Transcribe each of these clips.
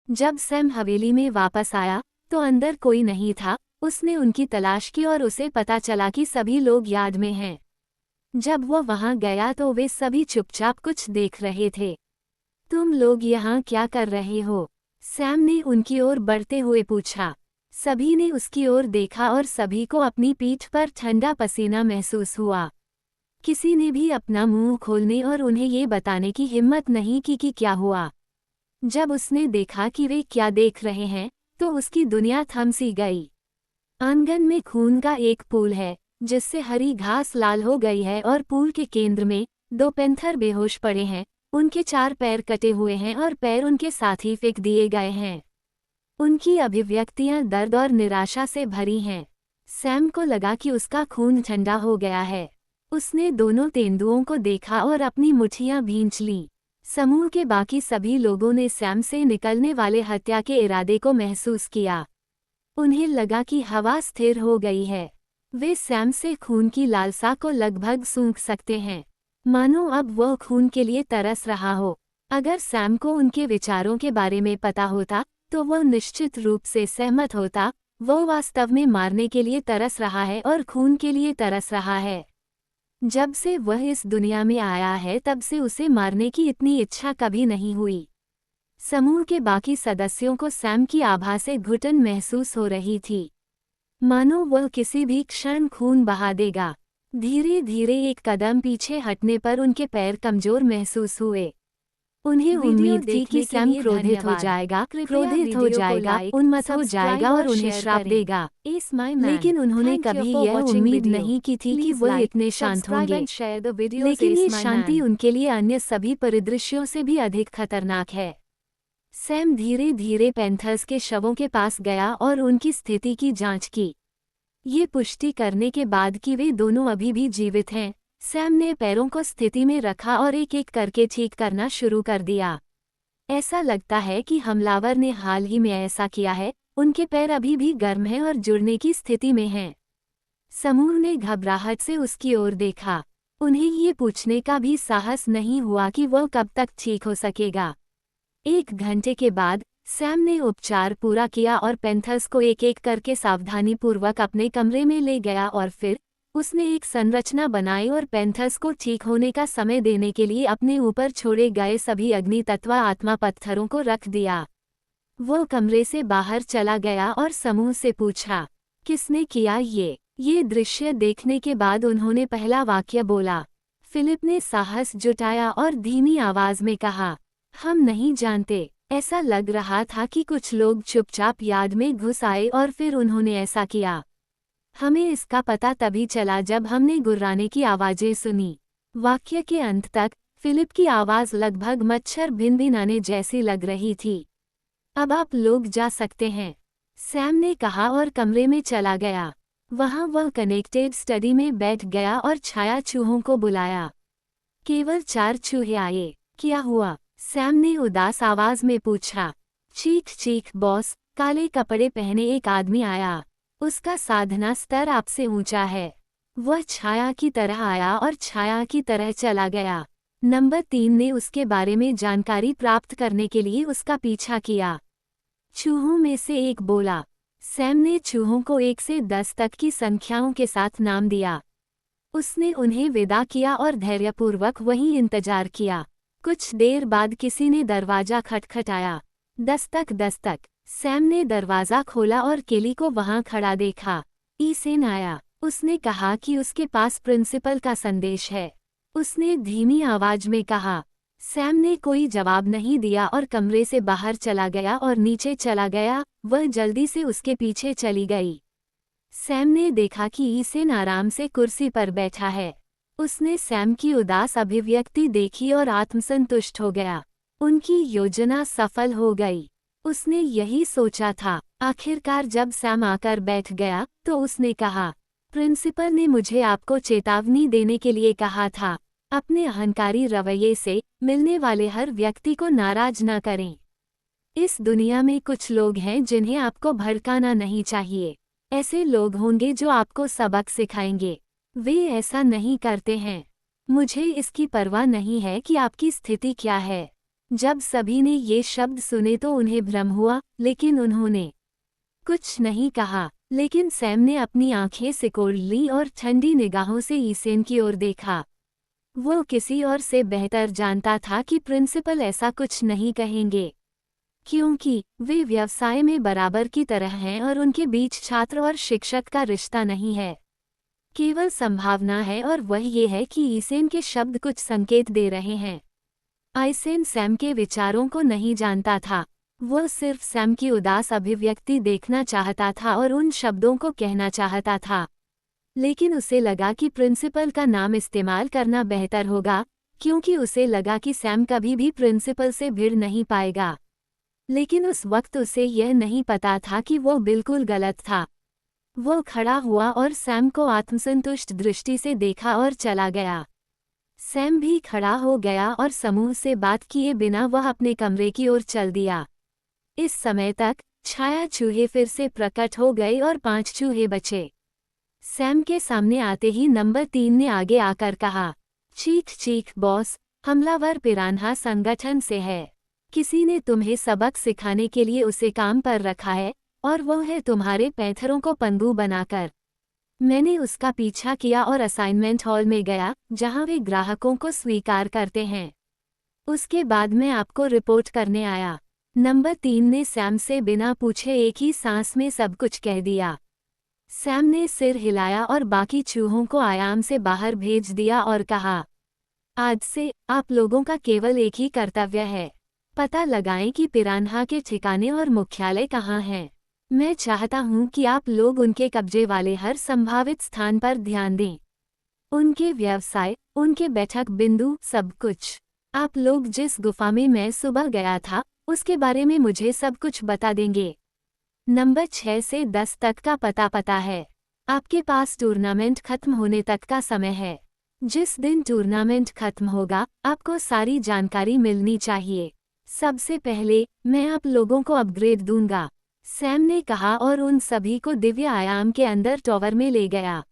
जब सैम हवेली में वापस आया तो अंदर कोई नहीं था। उसने उनकी तलाश की और उसे पता चला कि सभी लोग याद में हैं। जब वो वहां गया तो वे सभी चुपचाप कुछ देख रहे थे। तुम लोग यहाँ क्या कर रहे हो? सैम ने उनकी ओर बढ़ते हुए पूछा। सभी ने उसकी ओर देखा और सभी को अपनी पीठ पर ठंडा पसीना महसूस हुआ। किसी ने भी अपना मुंह खोलने और उन्हें ये बताने की हिम्मत नहीं की कि क्या हुआ। जब उसने देखा कि वे क्या देख रहे हैं तो उसकी दुनिया थम सी गई। आंगन में खून का एक पूल है जिससे हरी घास लाल हो गई है और पूल के केंद्र में दो पैंथर बेहोश पड़े हैं। उनके 4 पैर कटे हुए हैं और पैर उनके साथ ही फेंक दिए गए हैं। उनकी अभिव्यक्तियां दर्द और निराशा से भरी हैं। सैम को लगा कि उसका खून ठंडा हो गया है। उसने दोनों तेंदुओं को देखा और अपनी मुट्ठियां भींच लीं। समूह के बाकी सभी लोगों ने सैम से निकलने वाले हत्या के इरादे को महसूस किया। उन्हें लगा कि हवा स्थिर हो गई है। वे सैम से खून की लालसा को लगभग सूंघ सकते हैं, मानो अब वह खून के लिए तरस रहा हो। अगर सैम को उनके विचारों के बारे में पता होता तो वह निश्चित रूप से सहमत होता। वह वास्तव में मारने के लिए तरस रहा है और खून के लिए तरस रहा है। जब से वह इस दुनिया में आया है तब से उसे मारने की इतनी इच्छा कभी नहीं हुई। समूह के बाकी सदस्यों को सैम की आभा से घुटन महसूस हो रही थी, मानो वह किसी भी क्षण खून बहा देगा। धीरे धीरे एक कदम पीछे हटने पर उनके पैर कमजोर महसूस हुए। उन्हें उम्मीद थी कि सैम क्रोधित हो जाएगा, उन्मत्त हो जाएगा और उन्हें श्राप देगा। लेकिन उन्होंने कभी यह उम्मीद नहीं की थी कि वह इतने शांत होंगे। लेकिन ये शांति उनके लिए अन्य सभी परिदृश्यों से भी अधिक खतरनाक है। सैम धीरे धीरे पैंथर्स के शवों के पास गया और उनकी स्थिति की जांच की। ये पुष्टि करने के बाद कि वे दोनों अभी भी जीवित हैं, सैम ने पैरों को स्थिति में रखा और एक एक करके ठीक करना शुरू कर दिया। ऐसा लगता है कि हमलावर ने हाल ही में ऐसा किया है। उनके पैर अभी भी गर्म हैं और जुड़ने की स्थिति में हैं। समूह ने घबराहट से उसकी ओर देखा। उन्हें ये पूछने का भी साहस नहीं हुआ कि वह कब तक ठीक हो सकेगा। 1 घंटे के बाद सैम ने उपचार पूरा किया और पैंथर्स को एक एक करके सावधानीपूर्वक अपने कमरे में ले गया और फिर उसने एक संरचना बनाई और पैंथर्स को ठीक होने का समय देने के लिए अपने ऊपर छोड़े गए सभी अग्नि तत्व आत्मा पत्थरों को रख दिया। वो कमरे से बाहर चला गया और समूह से पूछा, किसने किया ये दृश्य देखने के बाद उन्होंने पहला वाक्य बोला। फिलिप ने साहस जुटाया और धीमी आवाज में कहा, हम नहीं जानते। ऐसा लग रहा था कि कुछ लोग चुपचाप याद में घुस आए और फिर उन्होंने ऐसा किया। हमें इसका पता तभी चला जब हमने गुर्राने की आवाजें सुनी। वाक्य के अंत तक फिलिप की आवाज लगभग मच्छर भिनभिनाने जैसी लग रही थी। अब आप लोग जा सकते हैं, सैम ने कहा और कमरे में चला गया। वहां वह कनेक्टेड स्टडी में बैठ गया और छाया चूहों को बुलाया। केवल 4 चूहे आए। क्या हुआ? सैम ने उदास आवाज में पूछा। चीख चीख बॉस, काले कपड़े पहने एक आदमी आया। उसका साधना स्तर आपसे ऊंचा है। वह छाया की तरह आया और छाया की तरह चला गया। नंबर 3 ने उसके बारे में जानकारी प्राप्त करने के लिए उसका पीछा किया। चूहों में से एक बोला। सैम ने चूहों को 1 से 10 तक की संख्याओं के साथ नाम दिया। उसने उन्हें विदा किया और धैर्यपूर्वक वहीं इंतजार किया। कुछ देर बाद किसी ने दरवाजा खटखटाया। दस्तक दस्तक। सैम ने दरवाजा खोला और केली को वहां खड़ा देखा। ईसेन आया। उसने कहा कि उसके पास प्रिंसिपल का संदेश है। उसने धीमी आवाज में कहा। सैम ने कोई जवाब नहीं दिया और कमरे से बाहर चला गया और नीचे चला गया। वह जल्दी से उसके पीछे चली गई। सैम ने देखा कि ईसेन आराम से कुर्सी पर बैठा है। उसने सैम की उदास अभिव्यक्ति देखी और आत्मसंतुष्ट हो गया। उनकी योजना सफल हो गई। उसने यही सोचा था। आखिरकार जब सैम आकर बैठ गया तो उसने कहा, प्रिंसिपल ने मुझे आपको चेतावनी देने के लिए कहा था। अपने अहंकारी रवैये से मिलने वाले हर व्यक्ति को नाराज न करें। इस दुनिया में कुछ लोग हैं जिन्हें आपको भड़काना नहीं चाहिए। ऐसे लोग होंगे जो आपको सबक सिखाएंगे। वे ऐसा नहीं करते हैं। मुझे इसकी परवाह नहीं है कि आपकी स्थिति क्या है। जब सभी ने ये शब्द सुने तो उन्हें भ्रम हुआ, लेकिन उन्होंने कुछ नहीं कहा। लेकिन सैम ने अपनी आंखें सिकोड़ ली और ठंडी निगाहों से ईसेन की ओर देखा। वो किसी और से बेहतर जानता था कि प्रिंसिपल ऐसा कुछ नहीं कहेंगे, क्योंकि वे व्यवसाय में बराबर की तरह हैं और उनके बीच छात्र और शिक्षक का रिश्ता नहीं है। केवल संभावना है और वह ये है कि ईसेन के शब्द कुछ संकेत दे रहे हैं। ईसेन सैम के विचारों को नहीं जानता था। वो सिर्फ सैम की उदास अभिव्यक्ति देखना चाहता था और उन शब्दों को कहना चाहता था। लेकिन उसे लगा कि प्रिंसिपल का नाम इस्तेमाल करना बेहतर होगा, क्योंकि उसे लगा कि सैम कभी भी प्रिंसिपल से भिड़ नहीं पाएगा। लेकिन उस वक्त उसे यह नहीं पता था कि वो बिल्कुल गलत था। वो खड़ा हुआ और सैम को आत्मसंतुष्ट दृष्टि से देखा और चला गया। सैम भी खड़ा हो गया और समूह से बात किए बिना वह अपने कमरे की ओर चल दिया। इस समय तक छाया चूहे फिर से प्रकट हो गए और 5 चूहे बचे। सैम के सामने आते ही नंबर 3 ने आगे आकर कहा, चीख चीख बॉस, हमलावर पिरान्हा संगठन से है। किसी ने तुम्हें सबक सिखाने के लिए उसे काम पर रखा है, और वो है तुम्हारे पैंथरों को पंगु बनाकर। मैंने उसका पीछा किया और असाइनमेंट हॉल में गया, जहां वे ग्राहकों को स्वीकार करते हैं। उसके बाद मैं आपको रिपोर्ट करने आया। नंबर 3 ने सैम से बिना पूछे एक ही सांस में सब कुछ कह दिया। सैम ने सिर हिलाया और बाकी चूहों को आयाम से बाहर भेज दिया और कहा, आज से आप लोगों का केवल एक ही कर्तव्य है, पता लगाएं कि पिरान्हा के ठिकाने और मुख्यालय कहाँ हैं। मैं चाहता हूं कि आप लोग उनके कब्जे वाले हर संभावित स्थान पर ध्यान दें। उनके व्यवसाय, उनके बैठक बिंदु, सब कुछ। आप लोग जिस गुफा में मैं सुबह गया था, उसके बारे में मुझे सब कुछ बता देंगे। नंबर 6 से 10 तक का पता है। आपके पास टूर्नामेंट खत्म होने तक का समय है। जिस दिन टूर्नामेंट खत्म होगा, आपको सारी जानकारी मिलनी चाहिए। सबसे पहले मैं आप लोगों को अपग्रेड दूंगा, सैम ने कहा और उन सभी को दिव्य आयाम के अंदर टॉवर में ले गया।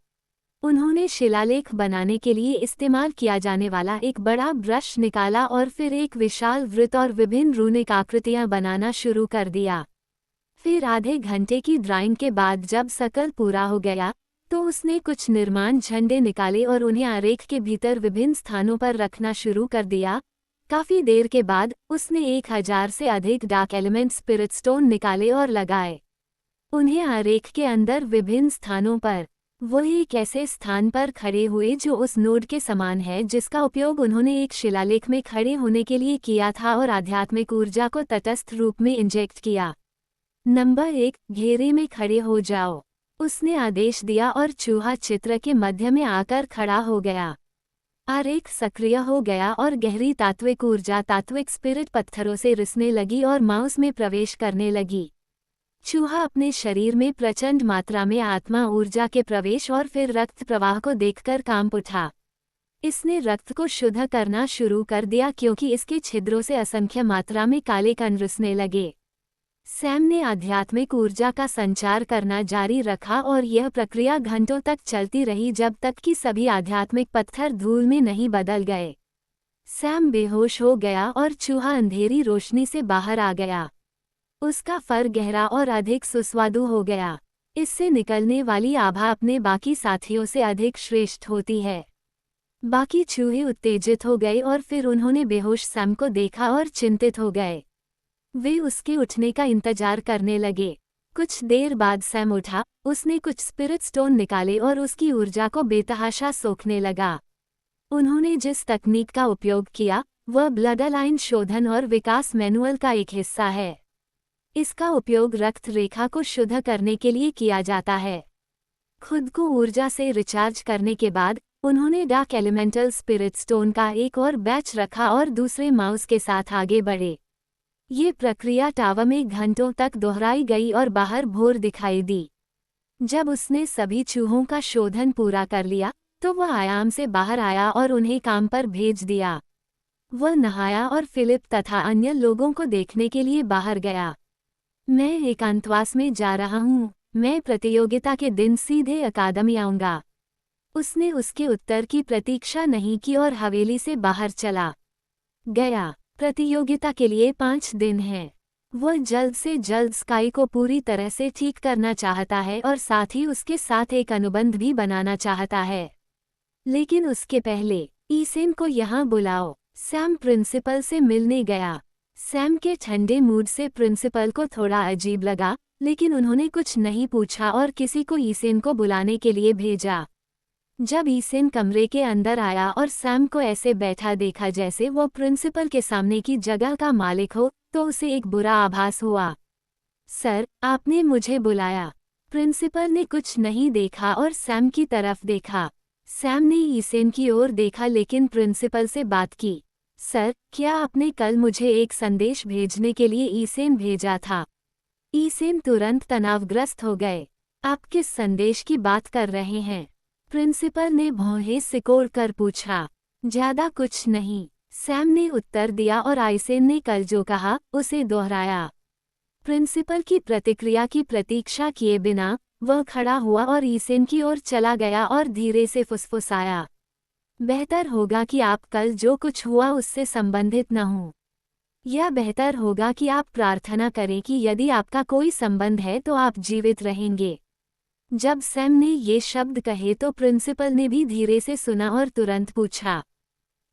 उन्होंने शिलालेख बनाने के लिए इस्तेमाल किया जाने वाला एक बड़ा ब्रश निकाला और फिर एक विशाल वृत्त और विभिन्न रूनिक आकृतियां बनाना शुरू कर दिया। फिर आधे घंटे की ड्राइंग के बाद जब सकल पूरा हो गया, तो उसने कुछ निर्माण झंडे निकाले और उन्हें आरेख के भीतर विभिन्न स्थानों पर रखना शुरू कर दिया। काफी देर के बाद उसने 1000 से अधिक डार्क एलिमेंट स्पिरिट स्टोन निकाले और लगाए उन्हें आरेख के अंदर विभिन्न स्थानों पर। वो एक ऐसे स्थान पर खड़े हुए जो उस नोड के समान है जिसका उपयोग उन्होंने एक शिलालेख में खड़े होने के लिए किया था और आध्यात्मिक ऊर्जा को तटस्थ रूप में इंजेक्ट किया। नंबर 1, घेरे में खड़े हो जाओ, उसने आदेश दिया और चूहा चित्र के मध्य में आकर खड़ा हो गया। आरेख सक्रिय हो गया और गहरी तात्विक ऊर्जा तात्विक स्पिरिट पत्थरों से रिसने लगी और माउस में प्रवेश करने लगी। चूहा अपने शरीर में प्रचंड मात्रा में आत्मा ऊर्जा के प्रवेश और फिर रक्त प्रवाह को देखकर कांप उठा। इसने रक्त को शुद्ध करना शुरू कर दिया क्योंकि इसके छिद्रों से असंख्य मात्रा में काले कण रिसने लगे। सैम ने आध्यात्मिक ऊर्जा का संचार करना जारी रखा और यह प्रक्रिया घंटों तक चलती रही जब तक कि सभी आध्यात्मिक पत्थर धूल में नहीं बदल गए। सैम बेहोश हो गया और चूहा अंधेरी रोशनी से बाहर आ गया। उसका फर गहरा और अधिक सुस्वादु हो गया। इससे निकलने वाली आभा अपने बाकी साथियों से अधिक श्रेष्ठ होती है। बाकी चूहे उत्तेजित हो गए और फिर उन्होंने बेहोश सैम को देखा और चिंतित हो गए। वे उसके उठने का इंतजार करने लगे। कुछ देर बाद सैम उठा, उसने कुछ स्पिरिट स्टोन निकाले और उसकी ऊर्जा को बेतहाशा सोखने लगा। उन्होंने जिस तकनीक का उपयोग किया, वह ब्लडलाइन शोधन और विकास मैनुअल का एक हिस्सा है। इसका उपयोग रक्त रेखा को शुद्ध करने के लिए किया जाता है। खुद को ऊर्जा से रिचार्ज करने के बाद उन्होंने डार्क एलिमेंटल स्पिरिट स्टोन का एक और बैच रखा और दूसरे माउस के साथ आगे बढ़े। ये प्रक्रिया टावर में घंटों तक दोहराई गई और बाहर भोर दिखाई दी। जब उसने सभी चूहों का शोधन पूरा कर लिया, तो वह आयाम से बाहर आया और उन्हें काम पर भेज दिया। वह नहाया और फिलिप तथा अन्य लोगों को देखने के लिए बाहर गया। मैं एकांतवास में जा रहा हूँ, मैं प्रतियोगिता के दिन सीधे अकादमी आऊँगा। उसने उसके उत्तर की प्रतीक्षा नहीं की और हवेली से बाहर चला गया। प्रतियोगिता के लिए 5 दिन हैं। वह जल्द से जल्द स्काई को पूरी तरह से ठीक करना चाहता है और साथ ही उसके साथ एक अनुबंध भी बनाना चाहता है। लेकिन उसके पहले ईसेन को यहाँ बुलाओ। सैम प्रिंसिपल से मिलने गया। सैम के ठंडे मूड से प्रिंसिपल को थोड़ा अजीब लगा, लेकिन उन्होंने कुछ नहीं पूछा और किसी को ईसेन को बुलाने के लिए भेजा। जब ईसेन कमरे के अंदर आया और सैम को ऐसे बैठा देखा जैसे वो प्रिंसिपल के सामने की जगह का मालिक हो, तो उसे एक बुरा आभास हुआ। सर, आपने मुझे बुलाया। प्रिंसिपल ने कुछ नहीं देखा और सैम की तरफ देखा। सैम ने ईसेन की ओर देखा लेकिन प्रिंसिपल से बात की। सर, क्या आपने कल मुझे एक संदेश भेजने के लिए ईसेन भेजा था? ईसेन तुरंत तनावग्रस्त हो गए। आप किस संदेश की बात कर रहे हैं? प्रिंसिपल ने भौहें सिकोड़ कर पूछा। ज्यादा कुछ नहीं, सैम ने उत्तर दिया और ईसेन ने कल जो कहा उसे दोहराया। प्रिंसिपल की प्रतिक्रिया की प्रतीक्षा किए बिना वह खड़ा हुआ और ईसेन की ओर चला गया और धीरे से फुसफुसाया। बेहतर होगा कि आप कल जो कुछ हुआ उससे संबंधित न हों। यह बेहतर होगा कि आप प्रार्थना करें कि यदि आपका कोई संबंध है तो आप जीवित रहेंगे। जब सैम ने ये शब्द कहे तो प्रिंसिपल ने भी धीरे से सुना और तुरंत पूछा,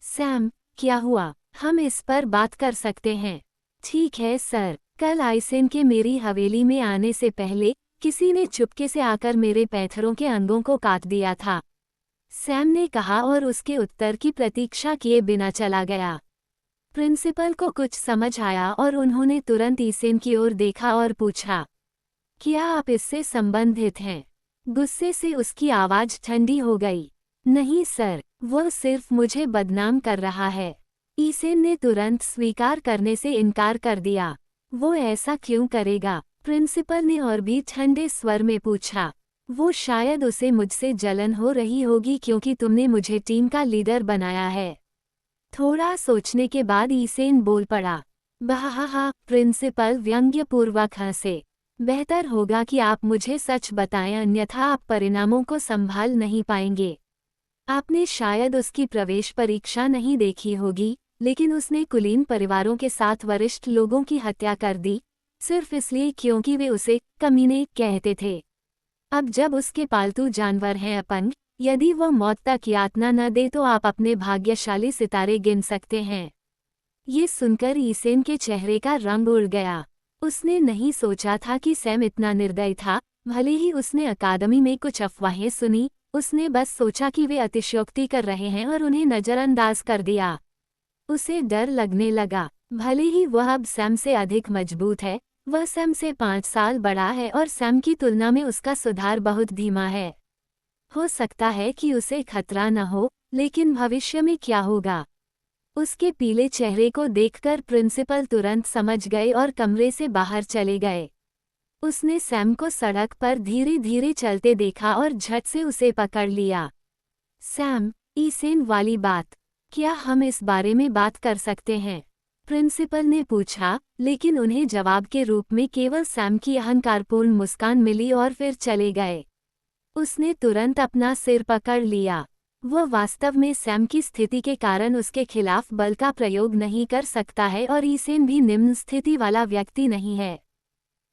सैम, क्या हुआ? हम इस पर बात कर सकते हैं। ठीक है सर। कल ईसेन के मेरी हवेली में आने से पहले किसी ने चुपके से आकर मेरे पैथरों के अंगों को काट दिया था, सैम ने कहा और उसके उत्तर की प्रतीक्षा किए बिना चला गया। प्रिंसिपल को कुछ समझ आया और उन्होंने तुरंत ईसेन की ओर देखा और पूछा, क्या आप इससे संबंधित हैं? गुस्से से उसकी आवाज ठंडी हो गई। नहीं सर, वो सिर्फ मुझे बदनाम कर रहा है। ईसेन ने तुरंत स्वीकार करने से इनकार कर दिया। वो ऐसा क्यों करेगा? प्रिंसिपल ने और भी ठंडे स्वर में पूछा। वो शायद उसे मुझसे जलन हो रही होगी क्योंकि तुमने मुझे टीम का लीडर बनाया है। थोड़ा सोचने के बाद ईसेन बोल पड़ा। बहाहा, प्रिंसिपल व्यंग्यपूर्वक हंसे। बेहतर होगा कि आप मुझे सच बताएं अन्यथा आप परिणामों को संभाल नहीं पाएंगे। आपने शायद उसकी प्रवेश परीक्षा नहीं देखी होगी, लेकिन उसने कुलीन परिवारों के साथ वरिष्ठ लोगों की हत्या कर दी, सिर्फ इसलिए क्योंकि वे उसे कमीने कहते थे। अब जब उसके पालतू जानवर हैं अपंग, यदि वह मौत तक यातना न दे तो आप अपने भाग्यशाली सितारे गिन सकते हैं। ये सुनकर ईसेन के चेहरे का रंग उड़ गया। उसने नहीं सोचा था कि सैम इतना निर्दयी था। भले ही उसने अकादमी में कुछ अफवाहें सुनी, उसने बस सोचा कि वे अतिशयोक्ति कर रहे हैं और उन्हें नज़रअंदाज कर दिया। उसे डर लगने लगा। भले ही वह अब सैम से अधिक मजबूत है, वह सैम से 5 साल बड़ा है और सैम की तुलना में उसका सुधार बहुत धीमा है। हो सकता है कि उसे खतरा न हो, लेकिन भविष्य में क्या होगा? उसके पीले चेहरे को देखकर प्रिंसिपल तुरंत समझ गए और कमरे से बाहर चले गए। उसने सैम को सड़क पर धीरे धीरे चलते देखा और झट से उसे पकड़ लिया। सैम, ईसेन वाली बात, क्या हम इस बारे में बात कर सकते हैं? प्रिंसिपल ने पूछा, लेकिन उन्हें जवाब के रूप में केवल सैम की अहंकारपूर्ण मुस्कान मिली और फिर चले गए। उसने तुरंत अपना सिर पकड़ लिया। वह वास्तव में सैम की स्थिति के कारण उसके खिलाफ बल का प्रयोग नहीं कर सकता है और ईसेन भी निम्न स्थिति वाला व्यक्ति नहीं है।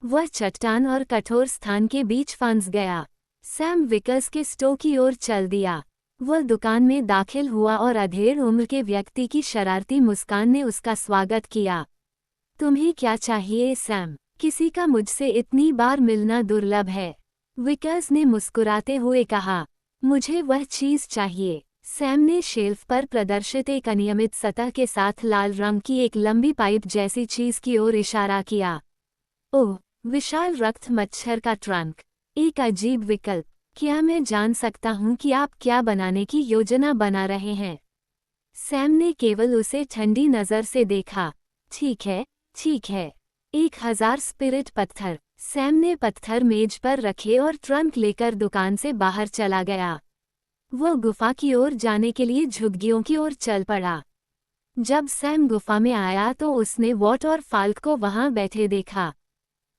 वह चट्टान और कठोर स्थान के बीच फंस गया। सैम विकल्स के स्टोव की ओर चल दिया। वह दुकान में दाखिल हुआ और अधेड़ उम्र के व्यक्ति की शरारती मुस्कान ने उसका स्वागत किया। तुम्हें क्या चाहिए सैम? किसी का मुझसे इतनी बार मिलना दुर्लभ है। विकल्स ने मुस्कुराते हुए कहा। मुझे वह चीज चाहिए। सैम ने शेल्फ पर प्रदर्शित एक अनियमित सतह के साथ लाल रंग की एक लंबी पाइप जैसी चीज की ओर इशारा किया। ओह, विशाल रक्त मच्छर का ट्रंक। एक अजीब विकल्प। क्या मैं जान सकता हूँ कि आप क्या बनाने की योजना बना रहे हैं? सैम ने केवल उसे ठंडी नज़र से देखा। ठीक है, ठीक है। 1000 स्पिरिट पत्थर। सैम ने पत्थर मेज पर रखे और ट्रंक लेकर दुकान से बाहर चला गया। वह गुफा की ओर जाने के लिए झुग्गियों की ओर चल पड़ा। जब सैम गुफा में आया तो उसने वॉट और फाल्क को वहां बैठे देखा,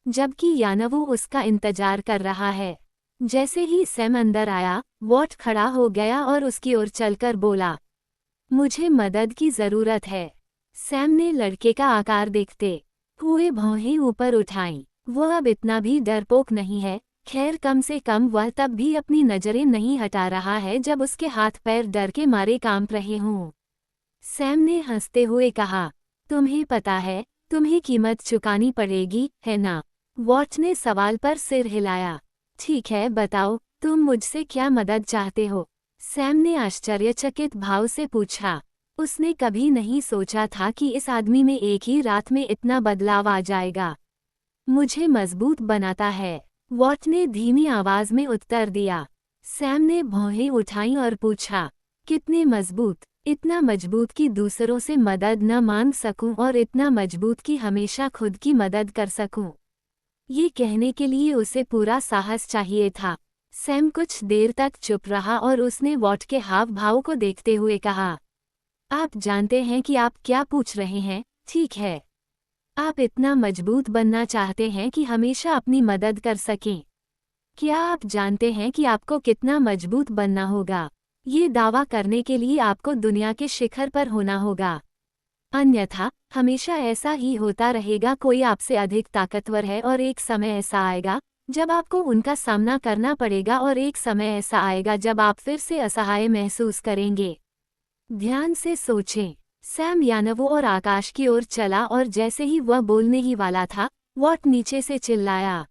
जबकि यानवू उसका इंतजार कर रहा है। जैसे ही सैम अंदर आया, वॉट खड़ा हो गया और उसकी ओर चलकर बोला, मुझे मदद की ज़रूरत है। सैम ने लड़के का आकार देखते हुए भौहें ऊपर उठाईं। वो अब इतना भी डरपोक नहीं है, खैर कम से कम वह तब भी अपनी नजरें नहीं हटा रहा है जब उसके हाथ पैर डर के मारे कांप रहे हों। सैम ने हंसते हुए कहा, तुम्हें पता है, तुम्हें कीमत चुकानी पड़ेगी, है ना? वॉट ने सवाल पर सिर हिलाया। ठीक है, बताओ, तुम मुझसे क्या मदद चाहते हो? सैम ने आश्चर्यचकित भाव से पूछा। उसने कभी नहीं सोचा था कि इस आदमी में एक ही रात में इतना बदलाव आ जाएगा। मुझे मजबूत बनाता है, वॉट ने धीमी आवाज में उत्तर दिया। सैम ने भौहें उठाईं और पूछा, कितने मजबूत? इतना मजबूत कि दूसरों से मदद न मांग सकूं और इतना मजबूत कि हमेशा खुद की मदद कर सकूं। ये कहने के लिए उसे पूरा साहस चाहिए था। सैम कुछ देर तक चुप रहा और उसने वॉट के हाव भाव को देखते हुए कहा, आप जानते हैं कि आप क्या पूछ रहे हैं, ठीक है? आप इतना मजबूत बनना चाहते हैं कि हमेशा अपनी मदद कर सकें। क्या आप जानते हैं कि आपको कितना मजबूत बनना होगा? ये दावा करने के लिए आपको दुनिया के शिखर पर होना होगा। अन्यथा हमेशा ऐसा ही होता रहेगा, कोई आपसे अधिक ताकतवर है और एक समय ऐसा आएगा जब आपको उनका सामना करना पड़ेगा और एक समय ऐसा आएगा जब आप फिर से असहाय महसूस करेंगे। ध्यान से सोचें। सैम यानवों और आकाश की ओर चला और जैसे ही वह बोलने ही वाला था, वॉट नीचे से चिल्लाया,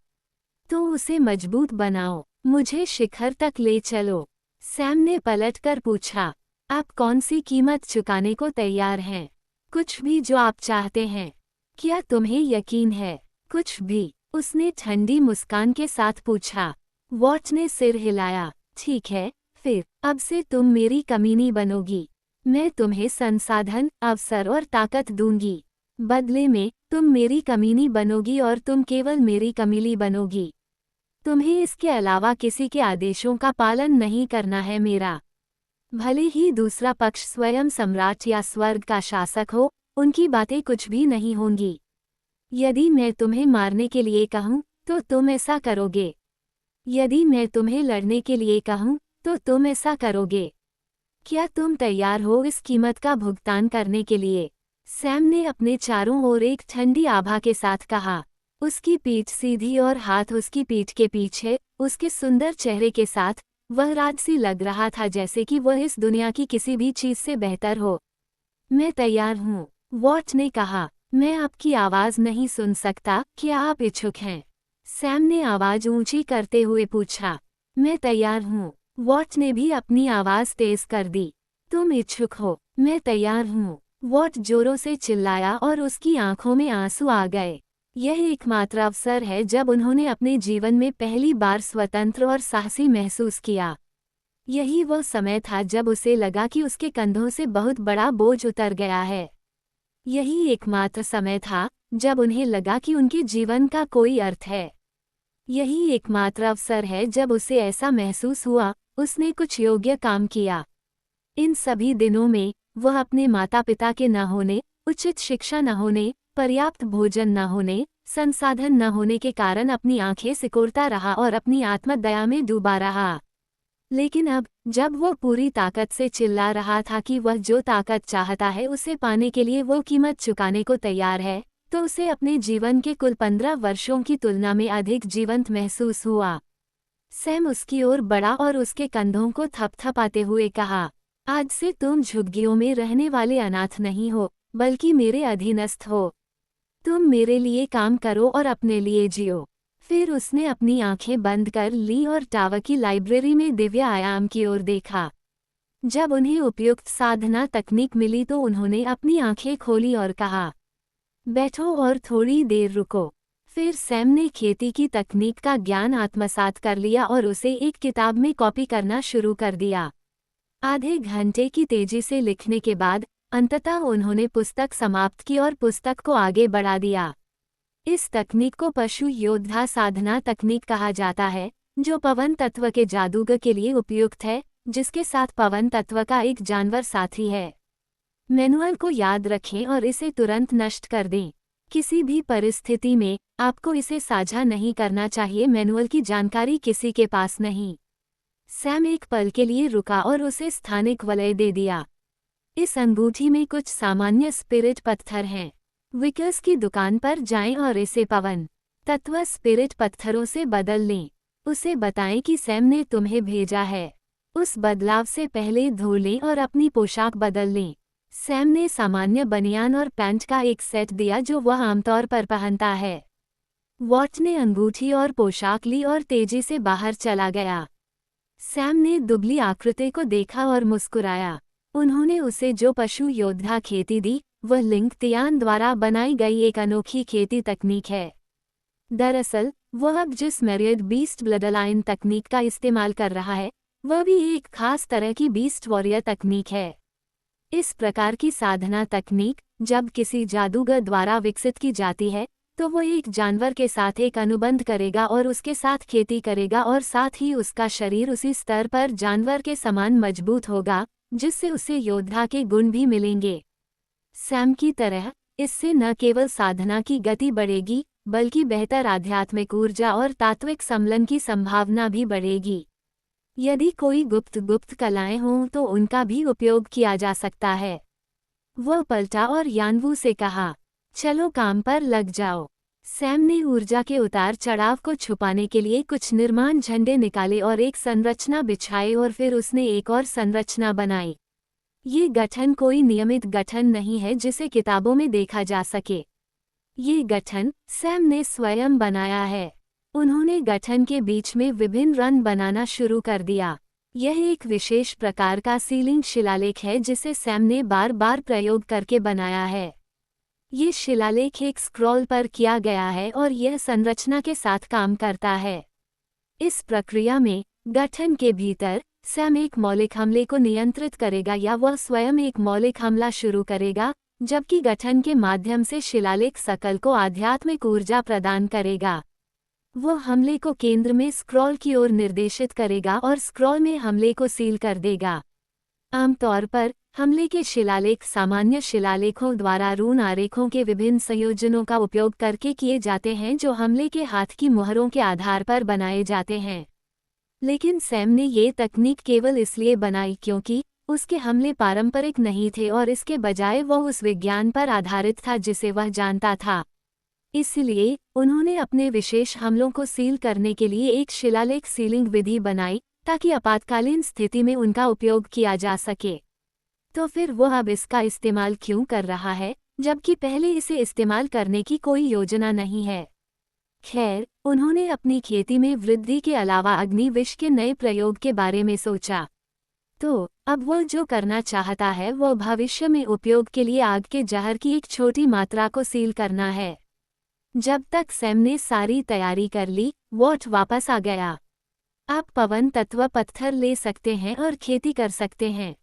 तो उसे मजबूत बनाओ, मुझे शिखर तक ले चलो। सैम ने पलटकर पूछा, आप कौन सी कीमत चुकाने को तैयार हैं? कुछ भी जो आप चाहते हैं। क्या तुम्हें यकीन है? कुछ भी, उसने ठंडी मुस्कान के साथ पूछा। वॉट ने सिर हिलाया। ठीक है, फिर अब से तुम मेरी कमीनी बनोगी। मैं तुम्हें संसाधन, अवसर और ताकत दूंगी। बदले में तुम मेरी कमीनी बनोगी और तुम केवल मेरी कमीली बनोगी। तुम्हें इसके अलावा किसी के आदेशों का पालन नहीं करना है। मेरा भले ही दूसरा पक्ष स्वयं सम्राट या स्वर्ग का शासक हो, उनकी बातें कुछ भी नहीं होंगी। यदि मैं तुम्हें मारने के लिए कहूँ तो तुम ऐसा करोगे। यदि मैं तुम्हें लड़ने के लिए कहूँ तो तुम ऐसा करोगे। क्या तुम तैयार हो इस कीमत का भुगतान करने के लिए? सैम ने अपने चारों ओर एक ठंडी आभा के साथ कहा। उसकी पीठ सीधी और हाथ उसकी पीठ के पीछे, उसके सुंदर चेहरे के साथ वह राजसी लग रहा था, जैसे कि वह इस दुनिया की किसी भी चीज से बेहतर हो। मैं तैयार हूँ, वॉट ने कहा। मैं आपकी आवाज नहीं सुन सकता, क्या आप इच्छुक हैं? सैम ने आवाज ऊंची करते हुए पूछा। मैं तैयार हूँ, वॉट ने भी अपनी आवाज तेज कर दी। तुम इच्छुक हो? मैं तैयार हूँ, वॉट जोरों से चिल्लाया और उसकी आंखों में आंसू आ गए। यह एकमात्र अवसर है जब उन्होंने अपने जीवन में पहली बार स्वतंत्र और साहसी महसूस किया। यही वह समय था जब उसे लगा कि उसके कंधों से बहुत बड़ा बोझ उतर गया है। यही एकमात्र समय था जब उन्हें लगा कि उनके जीवन का कोई अर्थ है। यही एकमात्र अवसर है जब उसे ऐसा महसूस हुआ उसने कुछ योग्य काम किया। इन सभी दिनों में वह अपने माता पिता के न होने, उचित शिक्षा न होने, पर्याप्त भोजन न होने, संसाधन न होने के कारण अपनी आंखें सिकोड़ता रहा और अपनी आत्मदया में डूबा रहा। लेकिन अब जब वो पूरी ताकत से चिल्ला रहा था कि वह जो ताकत चाहता है उसे पाने के लिए वो कीमत चुकाने को तैयार है, तो उसे अपने जीवन के कुल 15 वर्षों की तुलना में अधिक जीवंत महसूस हुआ। सैम उसकी ओर बढ़ा और उसके कंधों को थपथपाते हुए कहा, आज से तुम झुग्गियों में रहने वाले अनाथ नहीं हो, बल्कि मेरे अधीनस्थ हो। तुम मेरे लिए काम करो और अपने लिए जियो। फिर उसने अपनी आंखें बंद कर ली और टावर की लाइब्रेरी में दिव्य आयाम की ओर देखा। जब उन्हें उपयुक्त साधना तकनीक मिली तो उन्होंने अपनी आंखें खोली और कहा, बैठो और थोड़ी देर रुको। फिर सैम ने खेती की तकनीक का ज्ञान आत्मसात कर लिया और उसे एक किताब में कॉपी करना शुरू कर दिया। आधे घंटे की तेजी से लिखने के बाद अंततः उन्होंने पुस्तक समाप्त की और पुस्तक को आगे बढ़ा दिया। इस तकनीक को पशु योद्धा साधना तकनीक कहा जाता है, जो पवन तत्व के जादूगर के लिए उपयुक्त है, जिसके साथ पवन तत्व का एक जानवर साथी है। मैनुअल को याद रखें और इसे तुरंत नष्ट कर दें। किसी भी परिस्थिति में आपको इसे साझा नहीं करना चाहिए। मैनुअल की जानकारी किसी के पास नहीं। सैम एक पल के लिए रुका और उसे स्थानिक वलय दे दिया। इस अंगूठी में कुछ सामान्य स्पिरिट पत्थर हैं। विकर्स की दुकान पर जाएं और इसे पवन तत्व स्पिरिट पत्थरों से बदल लें। उसे बताएं कि सैम ने तुम्हें भेजा है। उस बदलाव से पहले धो लें और अपनी पोशाक बदल लें। सैम ने सामान्य बनियान और पैंट का एक सेट दिया जो वह आमतौर पर पहनता है। वॉट ने अंगूठी और पोशाक ली और तेजी से बाहर चला गया। सैम ने दुबली आकृति को देखा और मुस्कुराया। उन्होंने उसे जो पशु योद्धा खेती दी, वह लिंक तियान द्वारा बनाई गई एक अनोखी खेती तकनीक है। दरअसल वह अब जिस मैरियड बीस्ट ब्लडलाइन तकनीक का इस्तेमाल कर रहा है, वह भी एक खास तरह की बीस्ट वॉरियर तकनीक है। इस प्रकार की साधना तकनीक जब किसी जादूगर द्वारा विकसित की जाती है, तो वो एक जानवर के साथ एक अनुबंध करेगा और उसके साथ खेती करेगा और साथ ही उसका शरीर उसी स्तर पर जानवर के समान मजबूत होगा, जिससे उसे योद्धा के गुण भी मिलेंगे। सैम की तरह इससे न केवल साधना की गति बढ़ेगी, बल्कि बेहतर आध्यात्मिक ऊर्जा और तात्विक सम्मिलन की संभावना भी बढ़ेगी। यदि कोई गुप्त कलाएं हों तो उनका भी उपयोग किया जा सकता है। वह पलटा और यानवू से कहा, चलो काम पर लग जाओ। सैम ने ऊर्जा के उतार चढ़ाव को छुपाने के लिए कुछ निर्माण झंडे निकाले और एक संरचना बिछाई और फिर उसने एक और संरचना बनाई। ये गठन कोई नियमित गठन नहीं है जिसे किताबों में देखा जा सके। ये गठन सैम ने स्वयं बनाया है। उन्होंने गठन के बीच में विभिन्न रन बनाना शुरू कर दिया। यह एक विशेष प्रकार का सीलिंग शिलालेख है जिसे सैम ने बार बार प्रयोग करके बनाया है। ये शिलालेख एक स्क्रॉल पर किया गया है और यह संरचना के साथ काम करता है। इस प्रक्रिया में गठन के भीतर सैम एक मौलिक हमले को नियंत्रित करेगा या वह स्वयं एक मौलिक हमला शुरू करेगा, जबकि गठन के माध्यम से शिलालेख सकल को आध्यात्मिक ऊर्जा प्रदान करेगा। वह हमले को केंद्र में स्क्रॉल की ओर निर्देशित करेगा और स्क्रॉल में हमले को सील कर देगा। आमतौर पर हमले के शिलालेख सामान्य शिलालेखों द्वारा रून आरेखों के विभिन्न संयोजनों का उपयोग करके किए जाते हैं जो हमले के हाथ की मुहरों के आधार पर बनाए जाते हैं। लेकिन सैम ने ये तकनीक केवल इसलिए बनाई क्योंकि उसके हमले पारंपरिक नहीं थे और इसके बजाय वह उस विज्ञान पर आधारित था जिसे वह जानता था। इसलिए उन्होंने अपने विशेष हमलों को सील करने के लिए एक शिलालेख सीलिंग विधि बनाई ताकि आपातकालीन स्थिति में उनका उपयोग किया जा सके। तो फिर वह अब इसका इस्तेमाल क्यों कर रहा है, जबकि पहले इसे इस्तेमाल करने की कोई योजना नहीं है? खैर, उन्होंने अपनी खेती में वृद्धि के अलावा अग्निविष के नए प्रयोग के बारे में सोचा। तो अब वह जो करना चाहता है वह भविष्य में उपयोग के लिए आग के जहर की एक छोटी मात्रा को सील करना है। जब तक सैम ने सारी तैयारी कर ली, वॉट वापस आ गया। आप पवन तत्व पत्थर ले सकते हैं और खेती कर सकते हैं।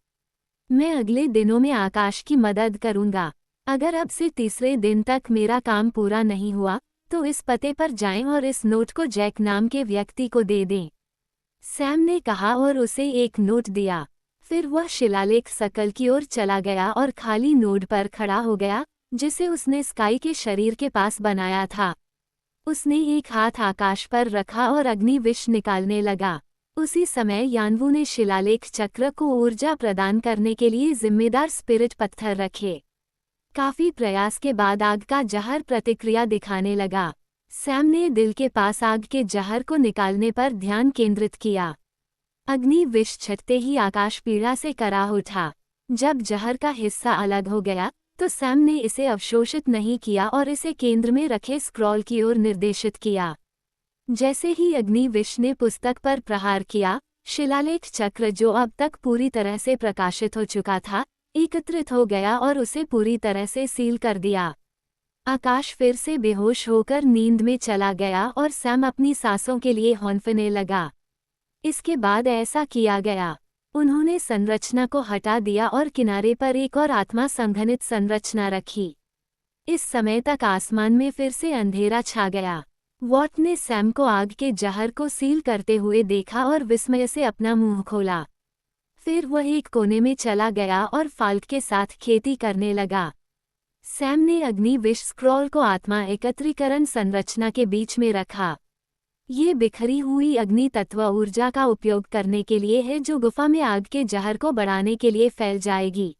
मैं अगले दिनों में आकाश की मदद करूंगा। अगर अब से तीसरे दिन तक मेरा काम पूरा नहीं हुआ तो इस पते पर जाएं और इस नोट को जैक नाम के व्यक्ति को दे दें। सैम ने कहा और उसे एक नोट दिया। फिर वह शिलालेख सकल की ओर चला गया और खाली नोट पर खड़ा हो गया जिसे उसने स्काई के शरीर के पास बनाया था। उसने एक हाथ आकाश पर रखा और अग्निविष निकालने लगा। उसी समय यानवू ने शिलालेख चक्र को ऊर्जा प्रदान करने के लिए जिम्मेदार स्पिरिट पत्थर रखे। काफी प्रयास के बाद आग का जहर प्रतिक्रिया दिखाने लगा। सैम ने दिल के पास आग के जहर को निकालने पर ध्यान केंद्रित किया। अग्निविष छटते ही आकाश पीड़ा से कराह उठा। जब जहर का हिस्सा अलग हो गया तो सैम ने इसे अवशोषित नहीं किया और इसे केंद्र में रखे स्क्रॉल की ओर निर्देशित किया। जैसे ही अग्निविष ने पुस्तक पर प्रहार किया, शिलालेख चक्र जो अब तक पूरी तरह से प्रकाशित हो चुका था, एकत्रित हो गया और उसे पूरी तरह से सील कर दिया। आकाश फिर से बेहोश होकर नींद में चला गया और सैम अपनी सांसों के लिए हौंफने लगा। इसके बाद ऐसा किया गया। उन्होंने संरचना को हटा दिया और किनारे पर एक और आत्मा संघनित संरचना रखी। इस समय तक आसमान में फिर से अंधेरा छा गया। वॉट ने सैम को आग के जहर को सील करते हुए देखा और विस्मय से अपना मुंह खोला। फिर वह एक कोने में चला गया और फाल्क के साथ खेती करने लगा। सैम ने अग्निविष स्क्रॉल को आत्मा एकत्रीकरण संरचना के बीच में रखा। ये बिखरी हुई अग्नि तत्व ऊर्जा का उपयोग करने के लिए है जो गुफा में आग के जहर को बढ़ाने के लिए फैल जाएगी।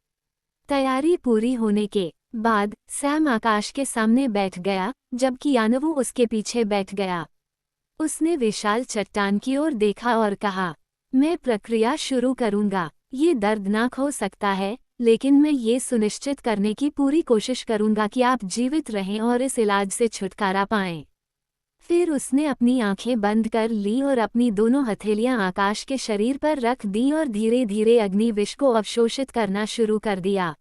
तैयारी पूरी होने के बाद सैम आकाश के सामने बैठ गया, जबकि यानवू उसके पीछे बैठ गया। उसने विशाल चट्टान की ओर देखा और कहा, मैं प्रक्रिया शुरू करूंगा। ये दर्दनाक हो सकता है, लेकिन मैं ये सुनिश्चित करने की पूरी कोशिश करूंगा कि आप जीवित रहें और इस इलाज से छुटकारा पाएं। फिर उसने अपनी आंखें बंद कर ली और अपनी दोनों हथेलियां आकाश के शरीर पर रख दी और धीरे धीरे अग्नि विष को अवशोषित करना शुरू कर दिया।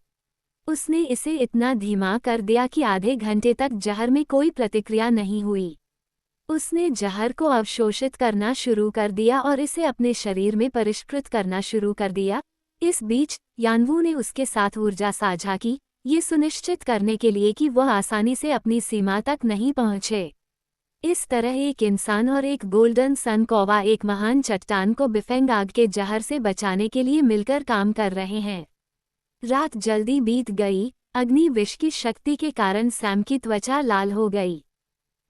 उसने इसे इतना धीमा कर दिया कि आधे घंटे तक जहर में कोई प्रतिक्रिया नहीं हुई। उसने जहर को अवशोषित करना शुरू कर दिया और इसे अपने शरीर में परिष्कृत करना शुरू कर दिया। इस बीच यानवू ने उसके साथ ऊर्जा साझा की, ये सुनिश्चित करने के लिए कि वह आसानी से अपनी सीमा तक नहीं पहुंचे। इस तरह एक इंसान और एक गोल्डन सन कौवा एक महान चट्टान को बिफेंग आग के जहर से बचाने के लिए मिलकर काम कर रहे हैं। रात जल्दी बीत गई। अग्नि विष की शक्ति के कारण सैम की त्वचा लाल हो गई।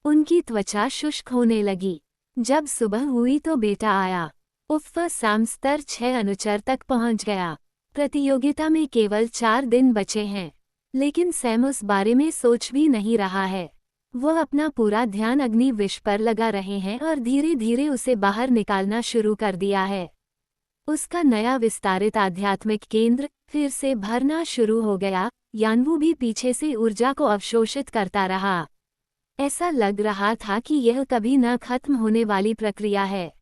उनकी त्वचा शुष्क होने लगी। जब सुबह हुई तो बेटा आया। सैम स्तर 6 अनुचर तक पहुंच गया। प्रतियोगिता में केवल 4 दिन बचे हैं, लेकिन सैम उस बारे में सोच भी नहीं रहा है। वह अपना पूरा ध्यान अग्नि विष पर लगा रहे हैं और धीरे धीरे उसे बाहर निकालना शुरू कर दिया है। उसका नया विस्तारित आध्यात्मिक केंद्र फिर से भरना शुरू हो गया। यानवू भी पीछे से ऊर्जा को अवशोषित करता रहा। ऐसा लग रहा था कि यह कभी न खत्म होने वाली प्रक्रिया है।